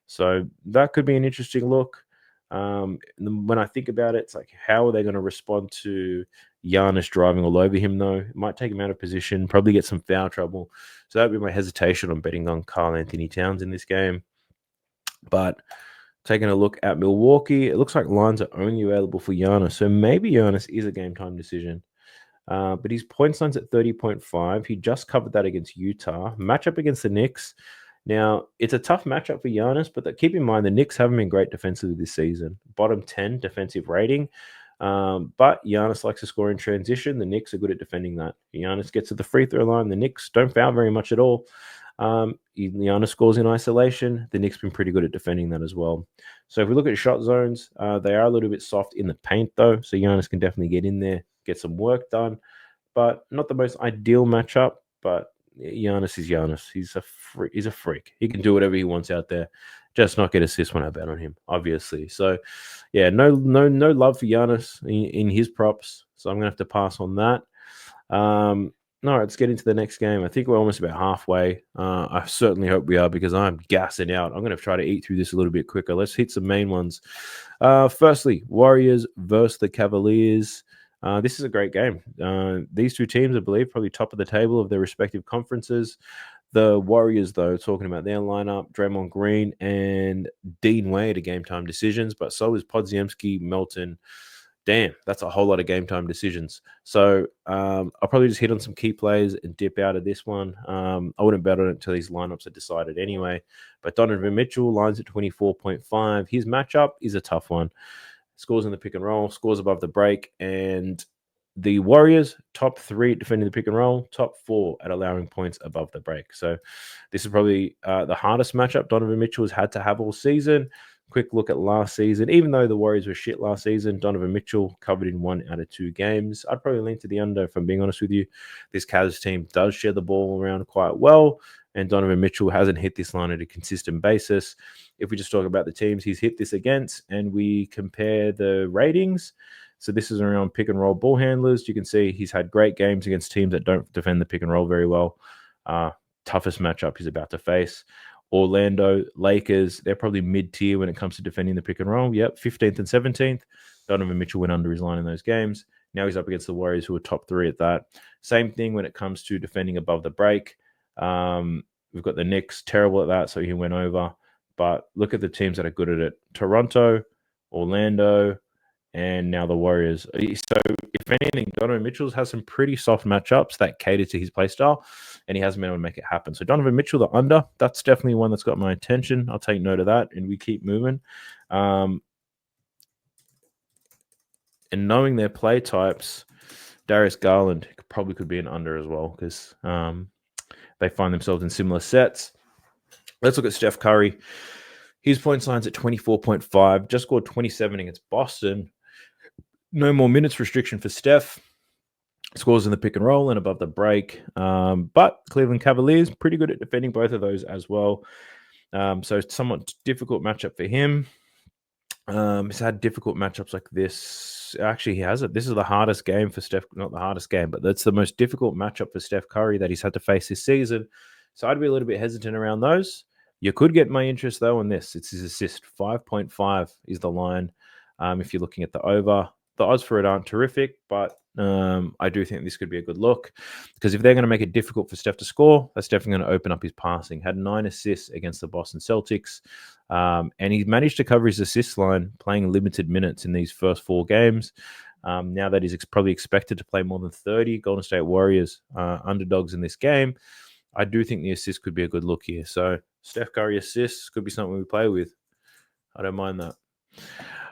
[SPEAKER 1] So that could be an interesting look. When I think about it, it's like, how are they going to respond to Giannis driving all over him, though? It might take him out of position, probably get some foul trouble. So that would be my hesitation on betting on Karl-Anthony Towns in this game. But taking a look at Milwaukee, it looks like lines are only available for Giannis. So maybe Giannis is a game time decision. But his points line's at 30.5. He just covered that against Utah. Matchup against the Knicks. Now, it's a tough matchup for Giannis, but keep in mind the Knicks haven't been great defensively this season. Bottom 10 defensive rating. But Giannis likes to score in transition. The Knicks are good at defending that. Giannis gets to the free throw line. The Knicks don't foul very much at all. Giannis scores in isolation. The Knicks been pretty good at defending that as well. So if we look at shot zones, they are a little bit soft in the paint, though. So Giannis can definitely get in there, get some work done. But not the most ideal matchup. But Giannis is Giannis. He's a freak. He can do whatever he wants out there. Just not get assists when I bet on him, obviously. So, yeah, no love for Giannis in his props. So I'm gonna have to pass on that. No, let's get into the next game. I think we're almost about halfway. I certainly hope we are, because I'm gassing out. I'm going to try to eat through this a little bit quicker. Let's hit some main ones. Firstly, Warriors versus the Cavaliers. This is a great game. These two teams, I believe, probably top of the table of their respective conferences. The Warriors, though, talking about their lineup, Draymond Green and Dean Wade are game time decisions, but so is Podziemski, Melton. Damn, that's a whole lot of game time decisions. So I'll probably just hit on some key plays and dip out of this one. I wouldn't bet on it until these lineups are decided anyway. But Donovan Mitchell lines at 24.5. His matchup is a tough one. Scores in the pick and roll, scores above the break, and the Warriors, top 3 defending the pick and roll, top 4 at allowing points above the break. So this is probably the hardest matchup Donovan Mitchell has had to have all season. Quick look at last season. Even though the Warriors were shit last season, Donovan Mitchell covered in 1 out of 2 games. I'd probably lean to the under, if I'm being honest with you. This Cavs team does share the ball around quite well, and Donovan Mitchell hasn't hit this line at a consistent basis. If we just talk about the teams he's hit this against and we compare the ratings, so this is around pick and roll ball handlers. You can see he's had great games against teams that don't defend the pick and roll very well. Toughest matchup he's about to face. Orlando, Lakers, they're probably mid-tier when it comes to defending the pick and roll. Yep, 15th and 17th. Donovan Mitchell went under his line in those games. Now he's up against the Warriors, who are top 3 at that. Same thing when it comes to defending above the break. We've got the Knicks, terrible at that, so he went over. But look at the teams that are good at it. Toronto, Orlando, and now the Warriors. So if anything, Donovan Mitchell has some pretty soft matchups that cater to his play style, and he hasn't been able to make it happen. So Donovan Mitchell, the under, that's definitely one that's got my attention. I'll take note of that, and we keep moving. And knowing their play types, Darius Garland probably could be an under as well, because they find themselves in similar sets. Let's look at Steph Curry. His points line's at 24.5. Just scored 27 against Boston. No more minutes restriction for Steph. Scores in the pick and roll and above the break. But Cleveland Cavaliers, pretty good at defending both of those as well. So it's somewhat difficult matchup for him. He's had difficult matchups like this. Actually, he has it. This is the hardest game for Steph. Not the hardest game, but that's the most difficult matchup for Steph Curry that he's had to face this season. So I'd be a little bit hesitant around those. You could get my interest, though, on this. It's his assist. 5.5 is the line. If you're looking at the over, the odds for it aren't terrific, but I do think this could be a good look, because if they're going to make it difficult for Steph to score, that's definitely going to open up his passing. Had 9 assists against the Boston Celtics, and he managed to cover his assist line playing limited minutes in these first 4 games. Now that he's probably expected to play more than 30, Golden State Warriors underdogs in this game, I do think the assist could be a good look here. So Steph Curry assists could be something we play with. I don't mind that.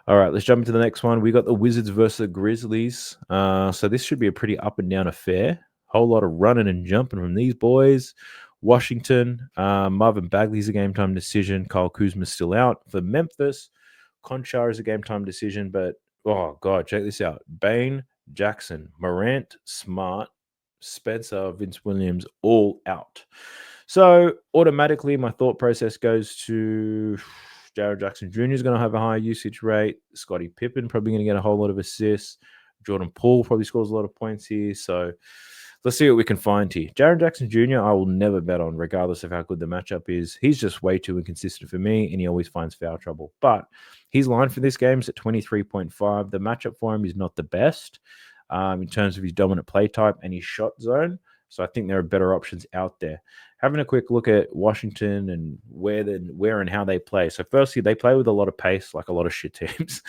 [SPEAKER 1] All right, let's jump into the next one. We got the Wizards versus the Grizzlies. So this should be a pretty up and down affair. Whole lot of running and jumping from these boys. Washington, Marvin Bagley's a game time decision. Kyle Kuzma's still out. For Memphis, Conchar is a game time decision. But, oh, God, check this out. Bane, Jackson, Morant, Smart, Spencer, Vince Williams, all out. So automatically, my thought process goes to Jared Jackson Jr. is going to have a higher usage rate. Scottie Pippen probably going to get a whole lot of assists. Jordan Poole probably scores a lot of points here. So let's see what we can find here. Jared Jackson Jr. I will never bet on, regardless of how good the matchup is. He's just way too inconsistent for me, and he always finds foul trouble. But his line for this game is at 23.5. The matchup for him is not the best in terms of his dominant play type and his shot zone. So I think there are better options out there. Having a quick look at Washington and where and how they play. So firstly, they play with a lot of pace, like a lot of shit teams.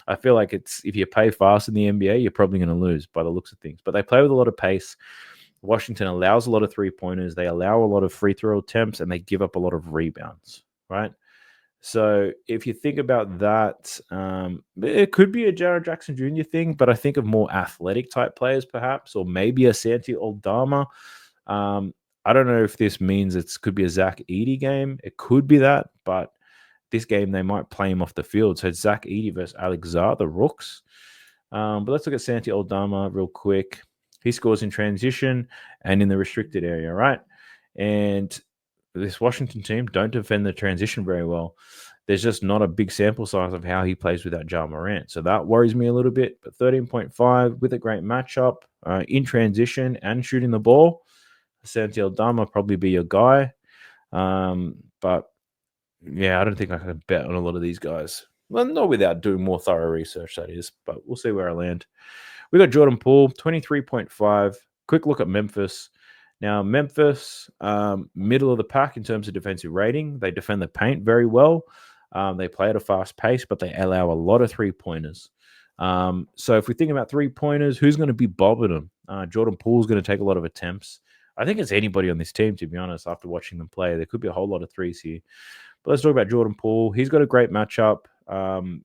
[SPEAKER 1] I feel like it's if you play fast in the NBA, you're probably going to lose by the looks of things. But they play with a lot of pace. Washington allows a lot of three-pointers. They allow a lot of free throw attempts, and they give up a lot of rebounds, right? So if you think about that, it could be a Jared Jackson Jr. thing, but I think of more athletic type players, perhaps, or maybe a Santi Aldama. I don't know if this means it could be a Zach Edey game. It could be that, but this game they might play him off the field. So it's Zach Edey versus Alex Zar, the Rooks. But let's look at Santi Aldama real quick. He scores in transition and in the restricted area, right? And this Washington team don't defend the transition very well. There's just not a big sample size of how he plays without Ja Morant. So that worries me a little bit. But 13.5 with a great matchup in transition and shooting the ball. Santi Aldama probably be your guy. But yeah, I don't think I can bet on a lot of these guys. Well, not without doing more thorough research, that is. But we'll see where I land. We got Jordan Poole, 23.5. Quick look at Memphis. Now, Memphis, middle of the pack in terms of defensive rating. They defend the paint very well. They play at a fast pace, but they allow a lot of three-pointers. So if we think about three-pointers, who's going to be bobbing them? Jordan Poole's going to take a lot of attempts. I think it's anybody on this team, to be honest, after watching them play. There could be a whole lot of threes here. But let's talk about Jordan Poole. He's got a great matchup.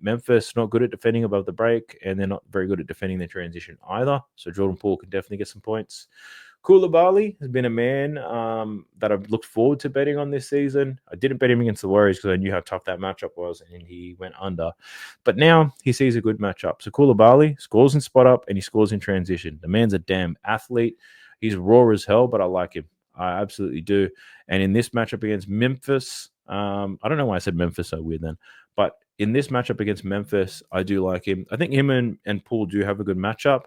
[SPEAKER 1] Memphis, not good at defending above the break, and they're not very good at defending their transition either. So Jordan Poole can definitely get some points. Koulibaly has been a man that I've looked forward to betting on this season. I didn't bet him against the Warriors because I knew how tough that matchup was, and he went under. But now he sees a good matchup. So Koulibaly scores in spot up, and he scores in transition. The man's a damn athlete. He's raw as hell, but I like him. I absolutely do. And in this matchup against Memphis, I don't know why I said Memphis so weird then, but in this matchup against Memphis, I do like him. I think him and Poole do have a good matchup.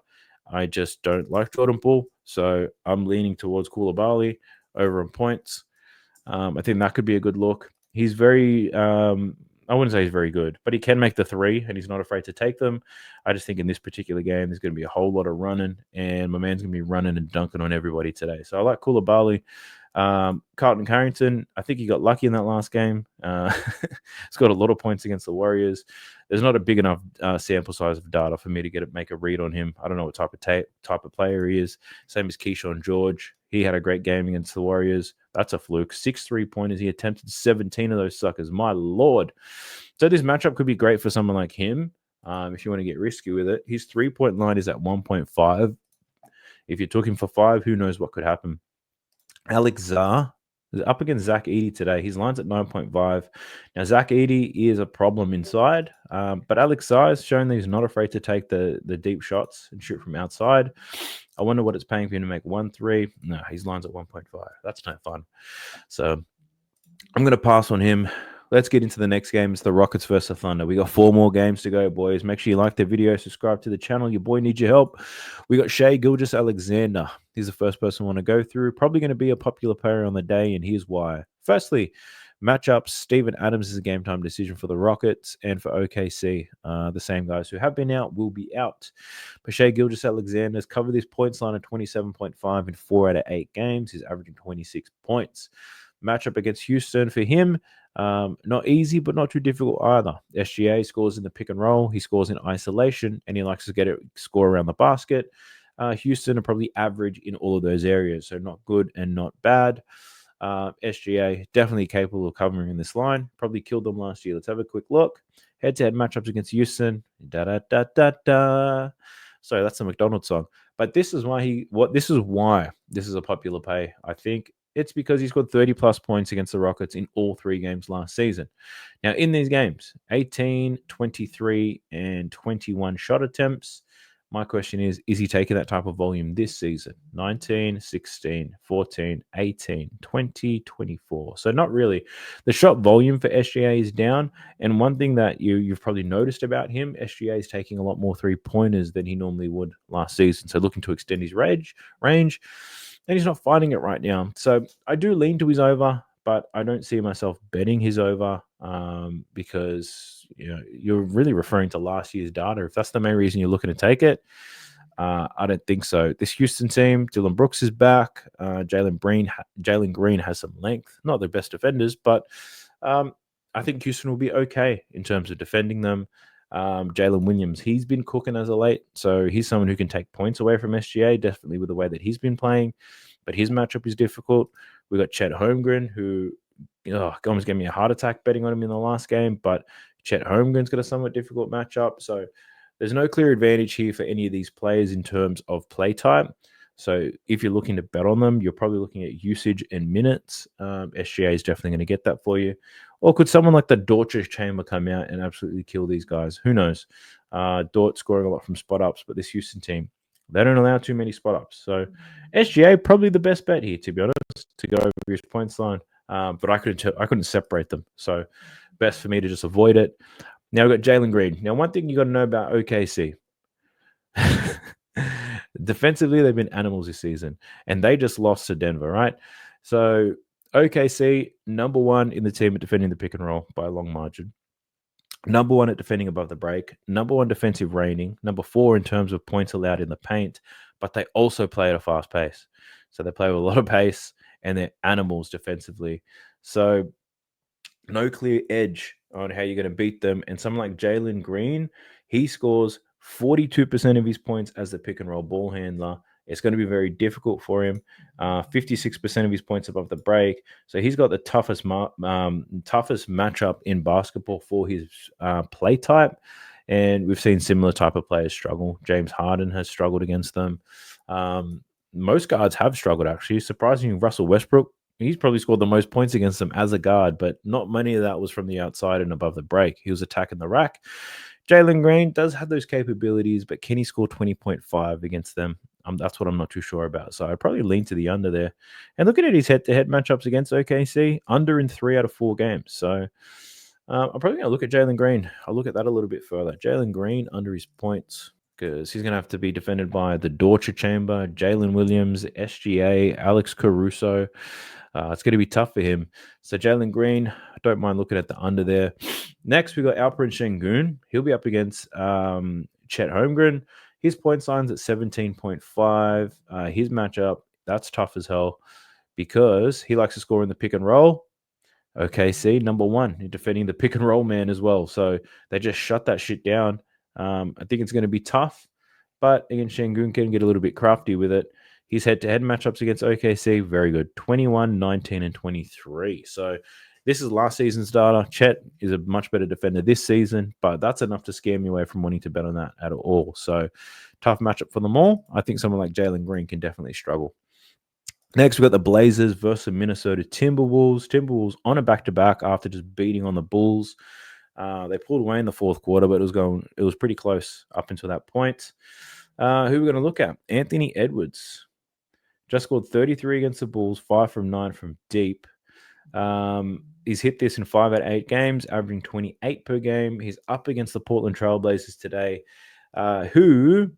[SPEAKER 1] I just don't like Jordan Poole, so I'm leaning towards Koulibaly over in points. I think that could be a good look. He's very, I wouldn't say he's very good, but he can make the three, and he's not afraid to take them. I just think in this particular game, there's going to be a whole lot of running, and my man's going to be running and dunking on everybody today. So I like Koulibaly. Carlton Carrington, I think he got lucky in that last game. He's got a lot of points against the Warriors. There's not a big enough sample size of data for me to make a read on him. I don't know what type of player he is. Same as Keyshawn George. He had a great game against the Warriors. That's a fluke. 6 3-pointers. He attempted 17 of those suckers. My Lord. So this matchup could be great for someone like him if you want to get risky with it. His 3-point line is at 1.5. If you took him for 5, who knows what could happen. Alex Zar is up against Zach Edey today. His line's at 9.5. Now, Zach Edey is a problem inside, but Alex Zar has shown that he's not afraid to take the deep shots and shoot from outside. I wonder what it's paying for him to make 1-3. No, his line's at 1.5. That's no fun. So I'm going to pass on him. Let's get into the next game. It's the Rockets versus the Thunder. We got 4 more games to go, boys. Make sure you like the video, subscribe to the channel. Your boy needs your help. We got Shai Gilgeous-Alexander. He's the first person I want to go through. Probably going to be a popular player on the day, and here's why. Firstly, matchups. Steven Adams is a game time decision for the Rockets, and for OKC, the same guys who have been out will be out. But Shai Gilgeous-Alexander's covered this points line at 27.5 in 4 out of 8 games. He's averaging 26 points. Matchup against Houston for him. Not easy, but not too difficult either. SGA scores in the pick and roll. He scores in isolation, and he likes to get it score around the basket. Houston are probably average in all of those areas, so not good and not bad. SGA definitely capable of covering in this line. Probably killed them last year. Let's have a quick look. Head-to-head matchups against Houston. Da da da da da. Sorry, that's the McDonald's song. But this is why this is a popular pay. I think it's because he scored 30 plus points against the Rockets in all 3 games last season. Now, in these games, 18, 23, and 21 shot attempts. My question is he taking that type of volume this season? 19, 16, 14, 18, 20, 24. So not really. The shot volume for SGA is down. And one thing that you've probably noticed about him, SGA is taking a lot more 3-pointers than he normally would last season. So looking to extend his range, and he's not finding it right now. So I do lean to his over, but I don't see myself betting his over because you're really referring to last year's data. If that's the main reason you're looking to take it, I don't think so. This Houston team, Dylan Brooks is back. Jalen Green has some length. Not the best defenders, but I think Houston will be okay in terms of defending them. Jalen Williams, he's been cooking as of late, so he's someone who can take points away from SGA, definitely with the way that he's been playing, but his matchup is difficult. We got Chet Holmgren, who almost gave me a heart attack betting on him in the last game, but Chet Holmgren's got a somewhat difficult matchup, so there's no clear advantage here for any of these players in terms of play type. So if you're looking to bet on them, you're probably looking at usage and minutes. SGA is definitely going to get that for you. Or could someone like the Dortch Chamber come out and absolutely kill these guys? Who knows? Dort scoring a lot from spot ups, but this Houston team, they don't allow too many spot ups. So SGA probably the best bet here, to be honest, to go over his points line. But I couldn't separate them. So best for me to just avoid it. Now we've got Jalen Green. Now, one thing you got to know about OKC. Defensively, they've been animals this season, and they just lost to Denver, right? So OKC, number 1 in the team at defending the pick and roll by a long margin. Number 1 at defending above the break. Number 1 defensive rating. Number 4 in terms of points allowed in the paint. But they also play at a fast pace. So they play with a lot of pace, and they're animals defensively. So no clear edge on how you're going to beat them. And someone like Jalen Green, he scores 42% of his points as the pick and roll ball handler. It's going to be very difficult for him. 56% of his points above the break. So he's got the toughest matchup in basketball for his play type. And we've seen similar type of players struggle. James Harden has struggled against them. Most guards have struggled, actually. Surprisingly, Russell Westbrook, he's probably scored the most points against them as a guard, but not many of that was from the outside and above the break. He was attacking the rack. Jalen Green does have those capabilities, but can he score 20.5 against them? That's what I'm not too sure about. So I'd probably lean to the under there. And looking at his head-to-head matchups against OKC, under in 3 out of 4 games. So I'm probably going to look at Jalen Green. I'll look at that a little bit further. Jalen Green under his points, because he's going to have to be defended by the Dortch Chamber, Jalen Williams, SGA, Alex Caruso. It's going to be tough for him. So Jalen Green, I don't mind looking at the under there. Next, we got Alperen Sengun. He'll be up against Chet Holmgren. His point line's at 17.5. His matchup, that's tough as hell because he likes to score in the pick and roll. OKC, number 1 in defending the pick and roll man as well. So they just shut that shit down. I think it's going to be tough, but again, Sengun can get a little bit crafty with it. His head-to-head matchups against OKC, very good. 21, 19, and 23. So this is last season's data. Chet is a much better defender this season, but that's enough to scare me away from wanting to bet on that at all. So tough matchup for them all. I think someone like Jalen Green can definitely struggle. Next, we got the Blazers versus Minnesota Timberwolves. Timberwolves on a back-to-back after just beating on the Bulls. They pulled away in the fourth quarter, but it was pretty close up until that point. Who are we going to look at? Anthony Edwards. Just scored 33 against the Bulls, 5 from 9 from deep. He's hit this in 5 out of 8 games, averaging 28 per game. He's up against the Portland Trailblazers today, who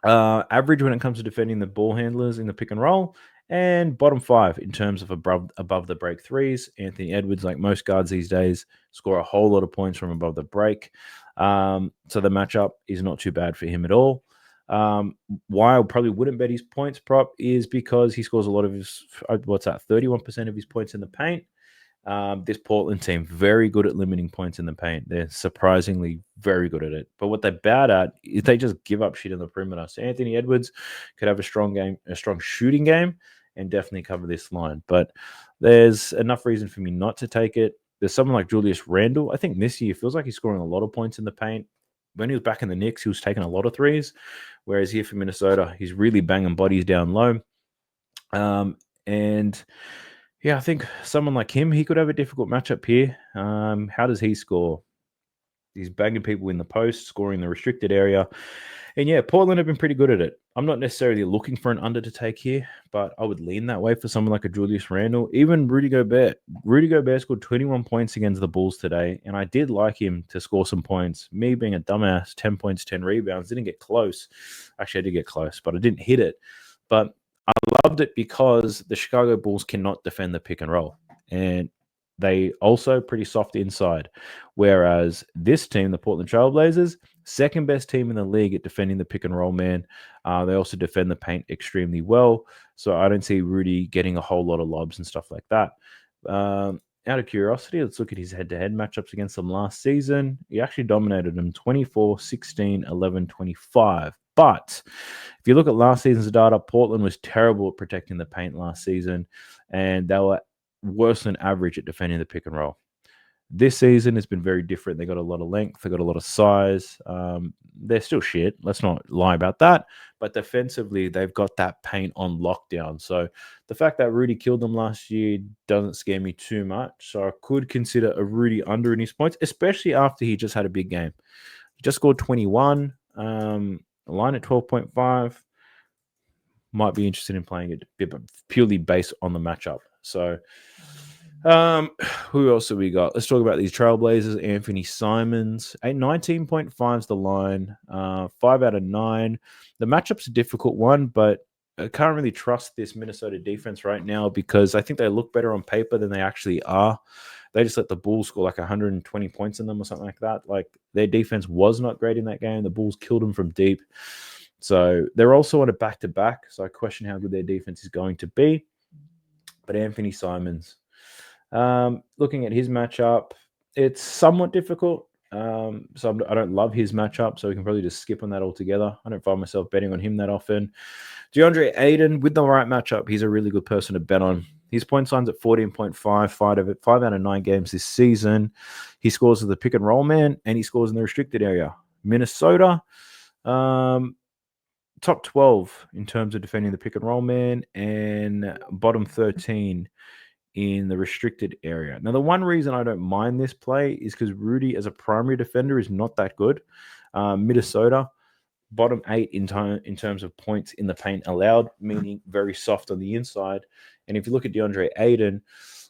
[SPEAKER 1] average when it comes to defending the ball handlers in the pick and roll, and bottom 5 in terms of above the break threes. Anthony Edwards, like most guards these days, score a whole lot of points from above the break. So the matchup is not too bad for him at all. Why I probably wouldn't bet his points prop is because he scores a lot of his, 31% of his points in the paint. This Portland team, very good at limiting points in the paint. They're surprisingly very good at it. But what they're bad at is they just give up shit in the perimeter. So Anthony Edwards could have a strong shooting game, and definitely cover this line. But there's enough reason for me not to take it. there's someone like Julius Randle. I think this year feels like he's scoring a lot of points in the paint. When he was back in the Knicks, he was taking a lot of threes, whereas here for Minnesota, he's really banging bodies down low. And yeah, I think someone like him, he could have a difficult matchup here. How does he score? He's banging people in the post, scoring the restricted area. And yeah, Portland have been pretty good at it. I'm not necessarily looking for an under to take here, but I would lean that way for someone like a Julius Randle. Even Rudy Gobert. Rudy Gobert scored 21 points against the Bulls today, and I did like him to score some points. Me being a dumbass, 10 points, 10 rebounds, didn't get close. Actually, I did get close, but I didn't hit it. But I loved it because the Chicago Bulls cannot defend the pick and roll. And they also pretty soft inside. Whereas this team, the Portland Trailblazers, second best team in the league at defending the pick and roll, man. They also defend the paint extremely well. So I don't see Rudy getting a whole lot of lobs and stuff like that. Out of curiosity, let's look at his head-to-head matchups against them last season. He actually dominated them 24, 16, 11, 25. But if you look at last season's data, Portland was terrible at protecting the paint last season, and they were worse than average at defending the pick and roll. This season has been very different. They got a lot of length. They got a lot of size. They're still shit. Let's not lie about that. But defensively, they've got that paint on lockdown. So the fact that Rudy killed them last year doesn't scare me too much. So I could consider a Rudy under in his points, especially after he just had a big game. He just scored 21. Line at 12.5. Might be interested in playing it purely based on the matchup. So who else have we got? Let's talk about these Trailblazers. Anthony Simons. 19.5 is the line. 5 out of 9. The matchup's a difficult one, but I can't really trust this Minnesota defense right now because I think they look better on paper than they actually are. They just let the Bulls score like 120 points in them or something like that. Like their defense was not great in that game. The Bulls killed them from deep. So they're also on a back-to-back. So I question how good their defense is going to be. But Anthony Simons, looking at his matchup, it's somewhat difficult. So I don't love his matchup, so we can probably just skip on that altogether. I don't find myself betting on him that often. DeAndre Ayton, with the right matchup, he's a really good person to bet on. His point line's at 14.5, 5 out of 9 games this season. He scores with the pick and roll man, and he scores in the restricted area. Minnesota, top 12 in terms of defending the pick and roll man, and bottom 13 in the restricted area. Now, the one reason I don't mind this play is because Rudy, as a primary defender, is not that good. Minnesota, bottom 8 in terms of points in the paint allowed, meaning very soft on the inside. And if you look at DeAndre Ayton,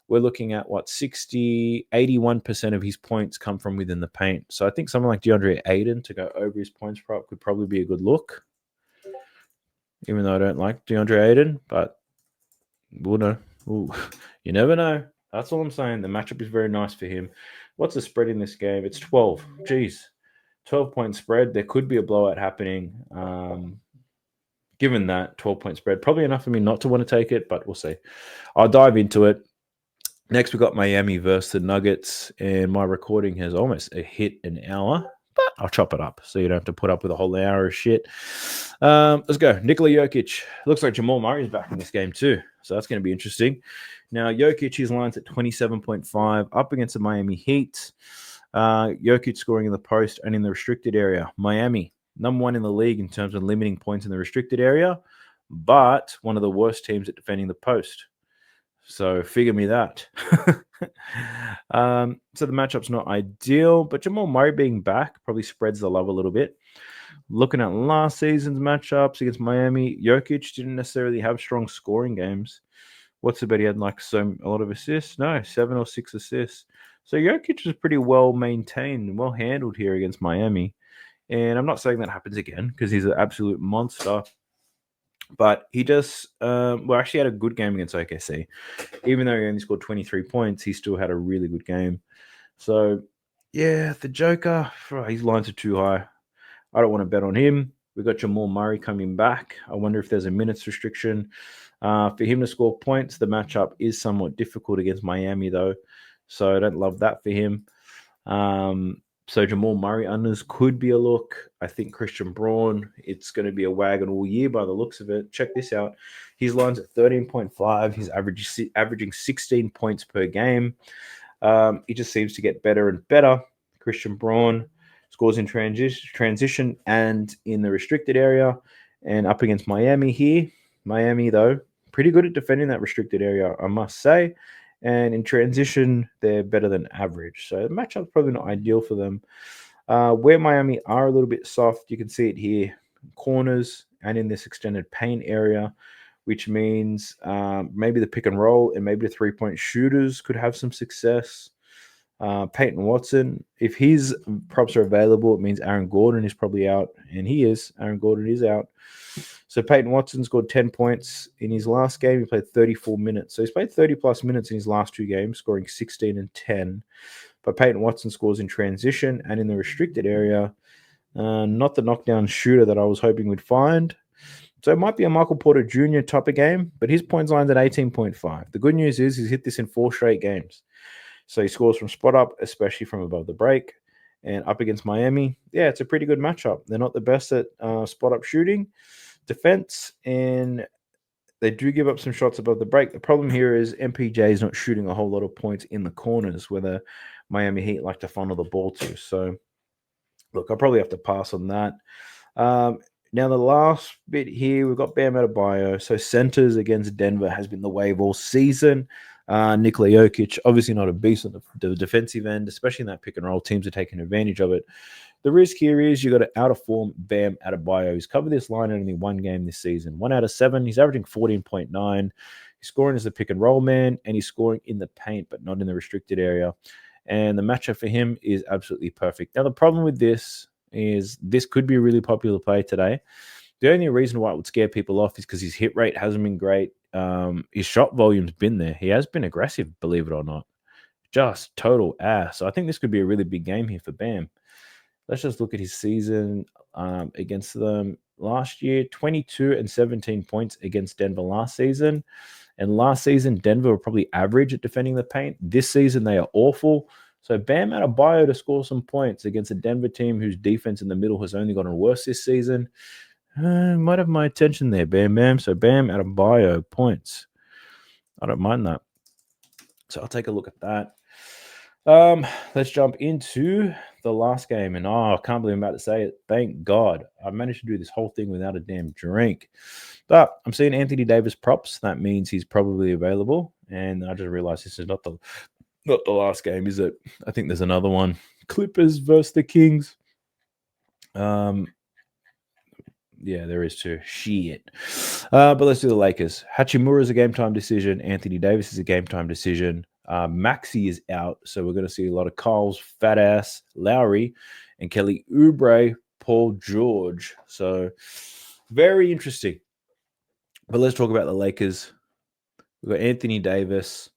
[SPEAKER 1] we're looking at 81% of his points come from within the paint. So I think someone like DeAndre Ayton to go over his points prop could probably be a good look. Even though I don't like DeAndre Ayton, but we'll know. Ooh, you never know. That's all I'm saying. The matchup is very nice for him. What's the spread in this game? It's 12. Jeez. 12-point spread. There could be a blowout happening. Given that 12-point spread, probably enough for me not to want to take it, but we'll see. I'll dive into it. Next, we've got Miami versus the Nuggets, and my recording has almost hit an hour, but I'll chop it up so you don't have to put up with a whole hour of shit. Let's go. Nikola Jokic. Looks like Jamal Murray is back in this game too, so that's going to be interesting. Now, Jokic, his line's at 27.5, up against the Miami Heat. Jokic scoring in the post and in the restricted area. Miami, number 1 in the league in terms of limiting points in the restricted area, but one of the worst teams at defending the post. So figure me that. So the matchup's not ideal, but Jamal Murray being back probably spreads the love a little bit. Looking at last season's matchups against Miami, Jokic didn't necessarily have strong scoring games. What's the bet? He had like a lot of assists? No, 7 or 6 assists. So Jokic was pretty well maintained and well handled here against Miami. And I'm not saying that happens again because he's an absolute monster. But he just, actually had a good game against OKC. Even though he only scored 23 points, he still had a really good game. So, yeah, the Joker, his lines are too high. I don't want to bet on him. We've got Jamal Murray coming back. I wonder if there's a minutes restriction. For him to score points, the matchup is somewhat difficult against Miami, though. So I don't love that for him. So Jamal Murray unders could be a look. I think Christian Braun, it's going to be a wagon all year by the looks of it. Check this out. His line's at 13.5. He's averaging 16 points per game. He just seems to get better and better. Christian Braun scores in transition and in the restricted area, and up against Miami here. Miami, though, pretty good at defending that restricted area, I must say. And in transition, they're better than average. So the matchup's probably not ideal for them. Where Miami are a little bit soft, you can see it here, corners and in this extended paint area, which means maybe the pick and roll and maybe the 3-point shooters could have some success. Peyton Watson, if his props are available, it means Aaron Gordon is probably out, and he is. Aaron Gordon is out. So Peyton Watson scored 10 points in his last game. He played 34 minutes. So he's played 30 plus minutes in his last 2 games, scoring 16 and 10. But Peyton Watson scores in transition and in the restricted area. Not the knockdown shooter that I was hoping we'd find. So it might be a Michael Porter Jr. type of game, but his points line's at 18.5. The good news is he's hit this in 4 straight games. So he scores from spot up, especially from above the break. And up against Miami, yeah, it's a pretty good matchup. They're not the best at spot up shooting, defense, and they do give up some shots above the break. The problem here is MPJ is not shooting a whole lot of points in the corners where the Miami Heat like to funnel the ball to. So, look, I'll probably have to pass on that. Now, the last bit here, we've got Bam Adebayo. So, centers against Denver has been the wave all season. Nikola Jokic, obviously not a beast on the defensive end, especially in that pick and roll. Teams are taking advantage of it. The risk here is you got an out of form Bam Adebayo. He's covered this line in only 1 game this season. 1 out of 7. He's averaging 14.9. He's scoring as a pick and roll man, and he's scoring in the paint, but not in the restricted area. And the matchup for him is absolutely perfect. Now, the problem with this is this could be a really popular play today. The only reason why it would scare people off is because his hit rate hasn't been great. His shot volume's been there. He has been aggressive, believe it or not. Just total ass. So I think this could be a really big game here for Bam. Let's just look at his season against them last year. 22 and 17 points against Denver last season. And last season, Denver were probably average at defending the paint. This season, they are awful. So Bam Adebayo to score some points against a Denver team whose defense in the middle has only gotten worse this season. Might have my attention there, Bam. So Bam Adebayo points. I don't mind that. So I'll take a look at that. Let's jump into the last game. And I can't believe I'm about to say it. Thank God. I managed to do this whole thing without a damn drink. But I'm seeing Anthony Davis props. That means he's probably available. And I just realized this is not the last game, is it? I think there's another one. Clippers versus the Kings. Yeah, there is too. Shit. But let's do the Lakers. Hachimura is a game time decision. Anthony Davis is a game time decision. Maxey is out, so we're going to see a lot of Kyle's fat ass, Lowry, and Kelly Oubre, Paul George. So very interesting. But let's talk about the Lakers. We've got Anthony Davis,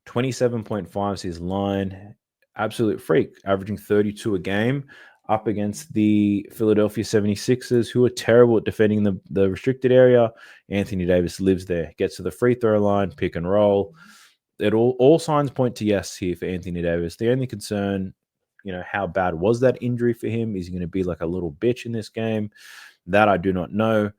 [SPEAKER 1] 27.5 is his line. Absolute freak, averaging 32 a game up against the Philadelphia 76ers, who are terrible at defending the restricted area. Anthony Davis lives there, gets to the free throw line, pick and roll. It all signs point to yes here for Anthony Davis. The only concern, how bad was that injury for him? Is he going to be like a little bitch in this game? That I do not know.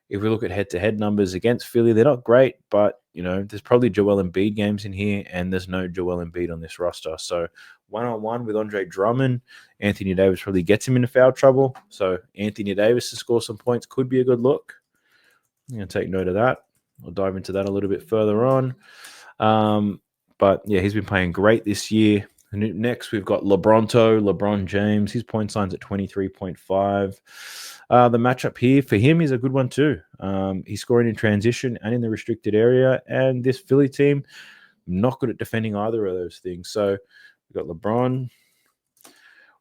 [SPEAKER 1] If we look at head-to-head numbers against Philly, they're not great, but, there's probably Joel Embiid games in here, and there's no Joel Embiid on this roster. So one-on-one with Andre Drummond, Anthony Davis probably gets him into foul trouble. So Anthony Davis to score some points could be a good look. I'm going to take note of that. I'll dive into that a little bit further on. But, yeah, he's been playing great this year. Next, we've got LeBron James. His point sign's at 23.5. The matchup here for him is a good one too. He's scoring in transition and in the restricted area. And this Philly team, not good at defending either of those things. So we've got LeBron.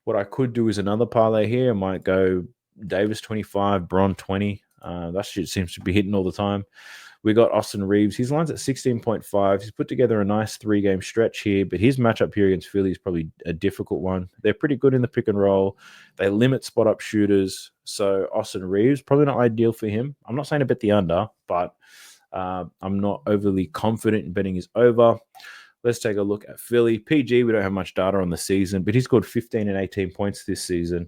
[SPEAKER 1] What I could do is another parlay here. I might go Davis 25, Bron 20. That shit seems to be hitting all the time. We got Austin Reeves. His line's at 16.5. He's put together a nice 3-game stretch here, but his matchup here against Philly is probably a difficult one. They're pretty good in the pick and roll. They limit spot-up shooters. So Austin Reeves, probably not ideal for him. I'm not saying to bet the under, but I'm not overly confident in betting his over. Let's take a look at Philly. PG, we don't have much data on the season, but he scored 15 and 18 points this season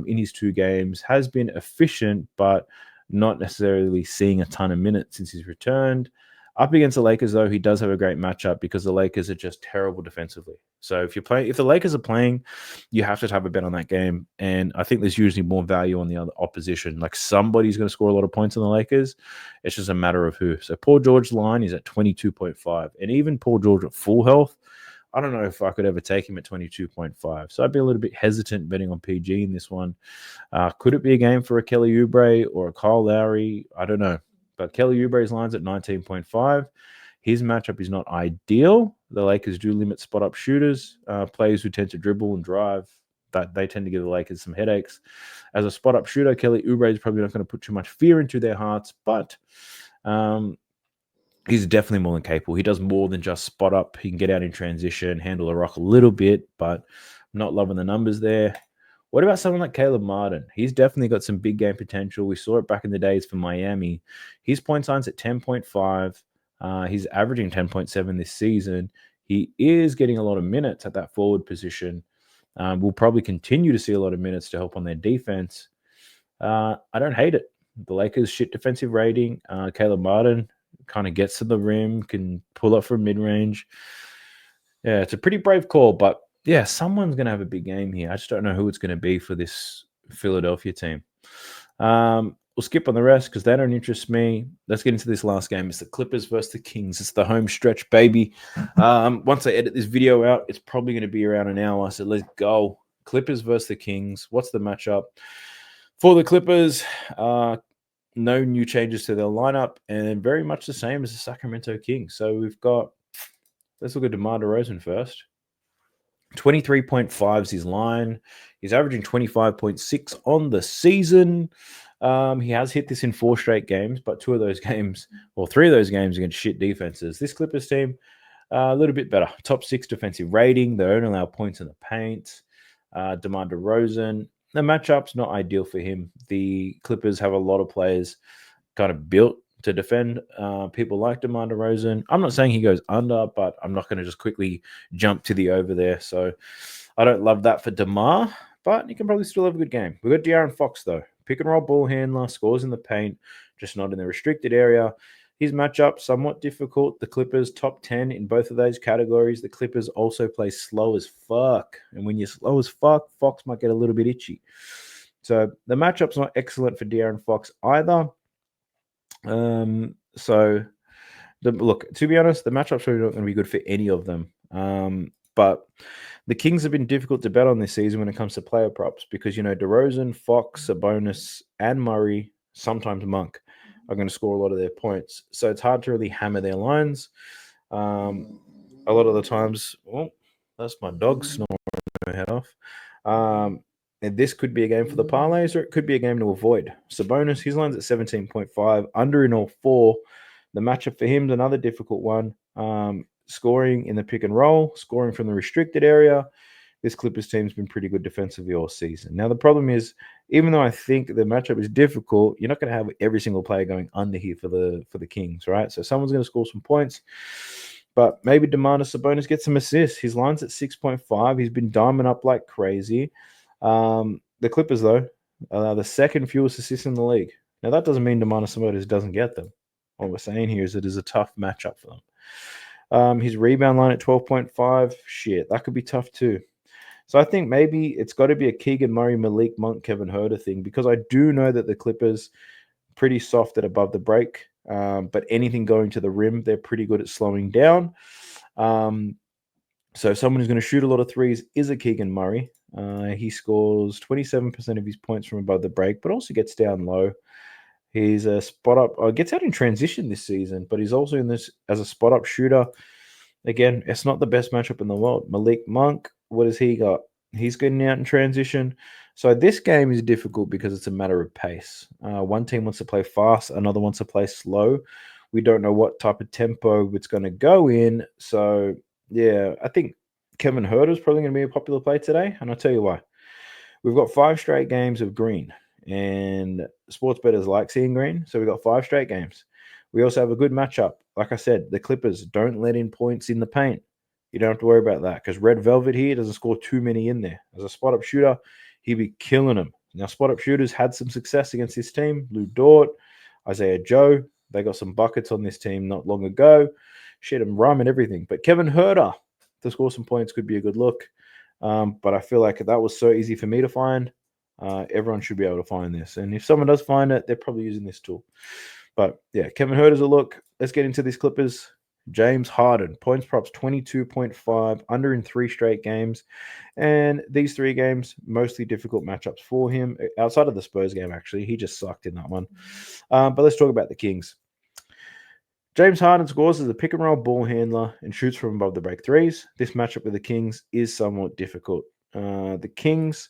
[SPEAKER 1] in his 2 games. Has been efficient, but not necessarily seeing a ton of minutes since he's returned. Up against the Lakers, though, he does have a great matchup because the Lakers are just terrible defensively. So if the Lakers are playing, you have to have a bet on that game. And I think there's usually more value on the other opposition. Like somebody's going to score a lot of points on the Lakers. It's just a matter of who. So Paul George's line is at 22.5. And even Paul George at full health, I don't know if I could ever take him at 22.5. So I'd be a little bit hesitant betting on PG in this one. Could it be a game for a Kelly Oubre or a Kyle Lowry? I don't know. But Kelly Oubre's line's at 19.5. His matchup is not ideal. The Lakers do limit spot-up shooters, players who tend to dribble and drive. That they tend to give the Lakers some headaches. As a spot-up shooter, Kelly Oubre is probably not going to put too much fear into their hearts, but he's definitely more than capable. He does more than just spot up. He can get out in transition, handle the rock a little bit, but I'm not loving the numbers there. What about someone like Caleb Martin? He's definitely got some big game potential. We saw it back in the days for Miami. His point line's at 10.5. He's averaging 10.7 this season. He is getting a lot of minutes at that forward position. We'll probably continue to see a lot of minutes to help on their defense. I don't hate it. The Lakers' shit defensive rating. Caleb Martin kind of gets to the rim, can pull up from mid-range. Yeah, it's a pretty brave call, but yeah, someone's going to have a big game here. I just don't know who it's going to be for this Philadelphia team. We'll skip on the rest because they don't interest me. Let's get into this last game. It's the Clippers versus the Kings. It's the home stretch, baby. Once I edit this video out, it's probably going to be around an hour. So let's go. Clippers versus the Kings. What's the matchup? For the Clippers, no new changes to their lineup and very much the same as the Sacramento Kings. So we've got, let's look at DeMar DeRozan first. 23.5 is his line. He's averaging 25.6 on the season. He has hit this in 4 straight games, but 2 of those games, or 3 of those games against shit defenses. This Clippers team, a little bit better. Top 6 defensive rating. They don't allow points in the paint. DeMar DeRozan, the matchup's not ideal for him. The Clippers have a lot of players kind of built to defend people like DeMar DeRozan. I'm not saying he goes under, but I'm not going to just quickly jump to the over there. So I don't love that for DeMar, but he can probably still have a good game. We've got De'Aaron Fox, though. Pick and roll ball handler, scores in the paint, just not in the restricted area. His matchup, somewhat difficult. The Clippers, top 10 in both of those categories. The Clippers also play slow as fuck. And when you're slow as fuck, Fox might get a little bit itchy. So the matchup's not excellent for De'Aaron Fox either. Look, to be honest, the matchup's probably not going to be good for any of them. But the Kings have been difficult to bet on this season when it comes to player props because, DeRozan, Fox, Sabonis, and Murray, sometimes Monk, are going to score a lot of their points. So it's hard to really hammer their lines. A lot of the times, that's my dog snoring her head off. And this could be a game for the parlays, or it could be a game to avoid. Sabonis, his line's at 17.5, under in all 4. The matchup for him is another difficult one. Scoring in the pick and roll, scoring from the restricted area. This Clippers team's been pretty good defensively all season. Now, the problem is, even though I think the matchup is difficult, you're not going to have every single player going under here for the Kings, right? So someone's going to score some points. But maybe Domantas Sabonis gets some assists. His line's at 6.5. He's been diamond up like crazy. The Clippers, though, are the second fewest assists in the league. Now, that doesn't mean Domantas Sabonis doesn't get them. What we're saying here is it is a tough matchup for them. His rebound line at 12.5, shit, that could be tough too. So I think maybe it's got to be a Keegan Murray, Malik Monk, Kevin Huerter thing, because I do know that the Clippers pretty soft at above the break, but anything going to the rim, they're pretty good at slowing down. So someone who's going to shoot a lot of threes is a Keegan Murray. He scores 27% of his points from above the break, but also gets down low. He's a spot up, gets out in transition this season, but he's also in this as a spot up shooter. Again, it's not the best matchup in the world. Malik Monk, what has he got? He's getting out in transition. So this game is difficult because it's a matter of pace. One team wants to play fast, another wants to play slow. We don't know what type of tempo it's going to go in. So, yeah, I think Kevin Huerter is probably going to be a popular play today, and I'll tell you why. We've got 5 straight games of green, and sports bettors like seeing green, so we've got 5 straight games. We also have a good matchup. Like I said, the Clippers don't let in points in the paint. You don't have to worry about that because Red Velvet here doesn't score too many in there. As a spot-up shooter, he'd be killing them. Now, spot-up shooters had some success against this team. Lou Dort, Isaiah Joe. They got some buckets on this team not long ago. Shit, and rum and everything. But Kevin Herter to score some points could be a good look. But I feel like that was so easy for me to find. Everyone should be able to find this. And if someone does find it, they're probably using this tool. But yeah, Kevin Herter's a look. Let's get into these Clippers. James Harden, points props 22.5, under in 3 straight games. And these 3 games, mostly difficult matchups for him. Outside of the Spurs game, actually. He just sucked in that one. But let's talk about the Kings. James Harden scores as a pick and roll ball handler and shoots from above the break threes. This matchup with the Kings is somewhat difficult. The Kings,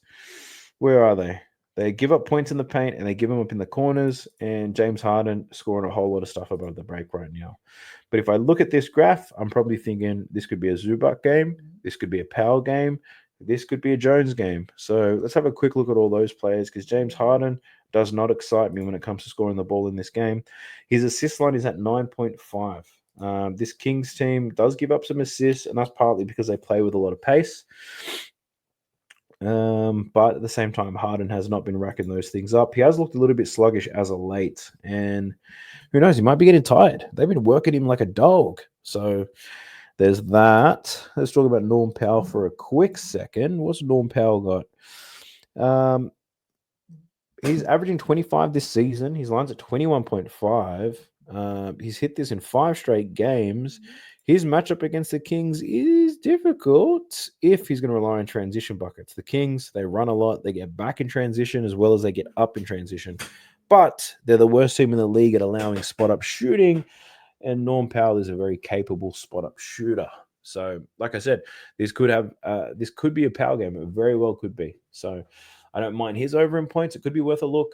[SPEAKER 1] where are they? They give up points in the paint and they give them up in the corners. And James Harden scoring a whole lot of stuff above the break right now. But if I look at this graph, I'm probably thinking this could be a Zubac game. This could be a Powell game. This could be a Jones game. So let's have a quick look at all those players because James Harden does not excite me when it comes to scoring the ball in this game. His assist line is at 9.5. This Kings team does give up some assists, and that's partly because they play with a lot of pace. But at the same time, Harden has not been racking those things up. He has looked a little bit sluggish as of late, and who knows, he might be getting tired. They've been working him like a dog. So there's that. Let's talk about Norm Powell for a quick second. What's Norm Powell got? He's averaging 25 this season. His line's at 21.5. He's hit this in 5 straight games. His matchup against the Kings is difficult if he's going to rely on transition buckets. The Kings, they run a lot. They get back in transition as well as they get up in transition. But they're the worst team in the league at allowing spot-up shooting, and Norm Powell is a very capable spot-up shooter. So, like I said, this could be a Powell game. It very well could be. So, I don't mind his over in points. It could be worth a look.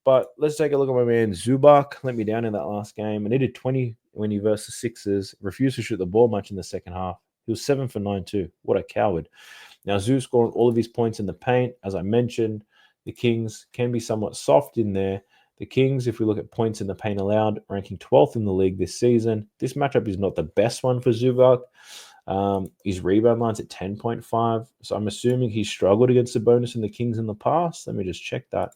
[SPEAKER 1] But let's take a look at my man Zubac. Let me down in that last game. And he did 20 when he versed the Sixers. Refused to shoot the ball much in the second half. He was 7 for 9 too. What a coward. Now, Zoo scoring all of his points in the paint. As I mentioned, the Kings can be somewhat soft in there. The Kings, if we look at points in the paint allowed, ranking 12th in the league this season. This matchup is not the best one for Zubac. His rebound line's at 10.5. So I'm assuming he struggled against Sabonis and the Kings in the past. Let me just check that.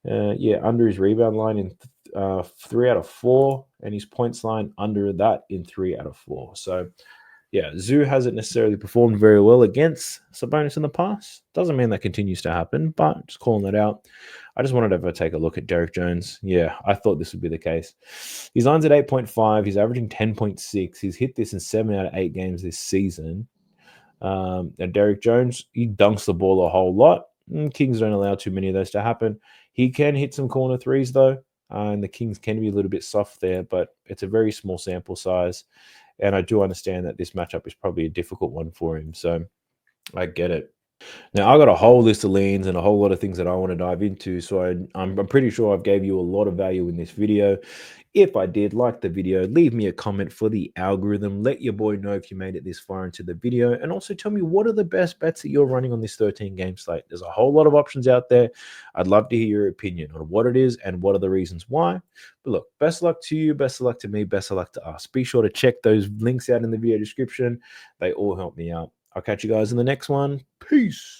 [SPEAKER 1] Under his rebound line in 3 out of 4, and his points line under that in 3 out of 4. So, yeah, Zoo hasn't necessarily performed very well against Sabonis in the past. Doesn't mean that continues to happen, but just calling that out. I just wanted to take a look at Derrick Jones. Yeah, I thought this would be the case. His line's at 8.5. He's averaging 10.6. He's hit this in 7 out of 8 games this season. Now Derrick Jones, he dunks the ball a whole lot. Kings don't allow too many of those to happen. He can hit some corner threes, though, and the Kings can be a little bit soft there, but it's a very small sample size, and I do understand that this matchup is probably a difficult one for him, so I get it. Now, I got a whole list of leans and a whole lot of things that I want to dive into, so I'm pretty sure I've gave you a lot of value in this video. If I did, like the video, leave me a comment for the algorithm. Let your boy know if you made it this far into the video, and also tell me what are the best bets that you're running on this 13-game slate. There's a whole lot of options out there. I'd love to hear your opinion on what it is and what are the reasons why. But look, best of luck to you, best of luck to me, best of luck to us. Be sure to check those links out in the video description. They all help me out. I'll catch you guys in the next one. Peace.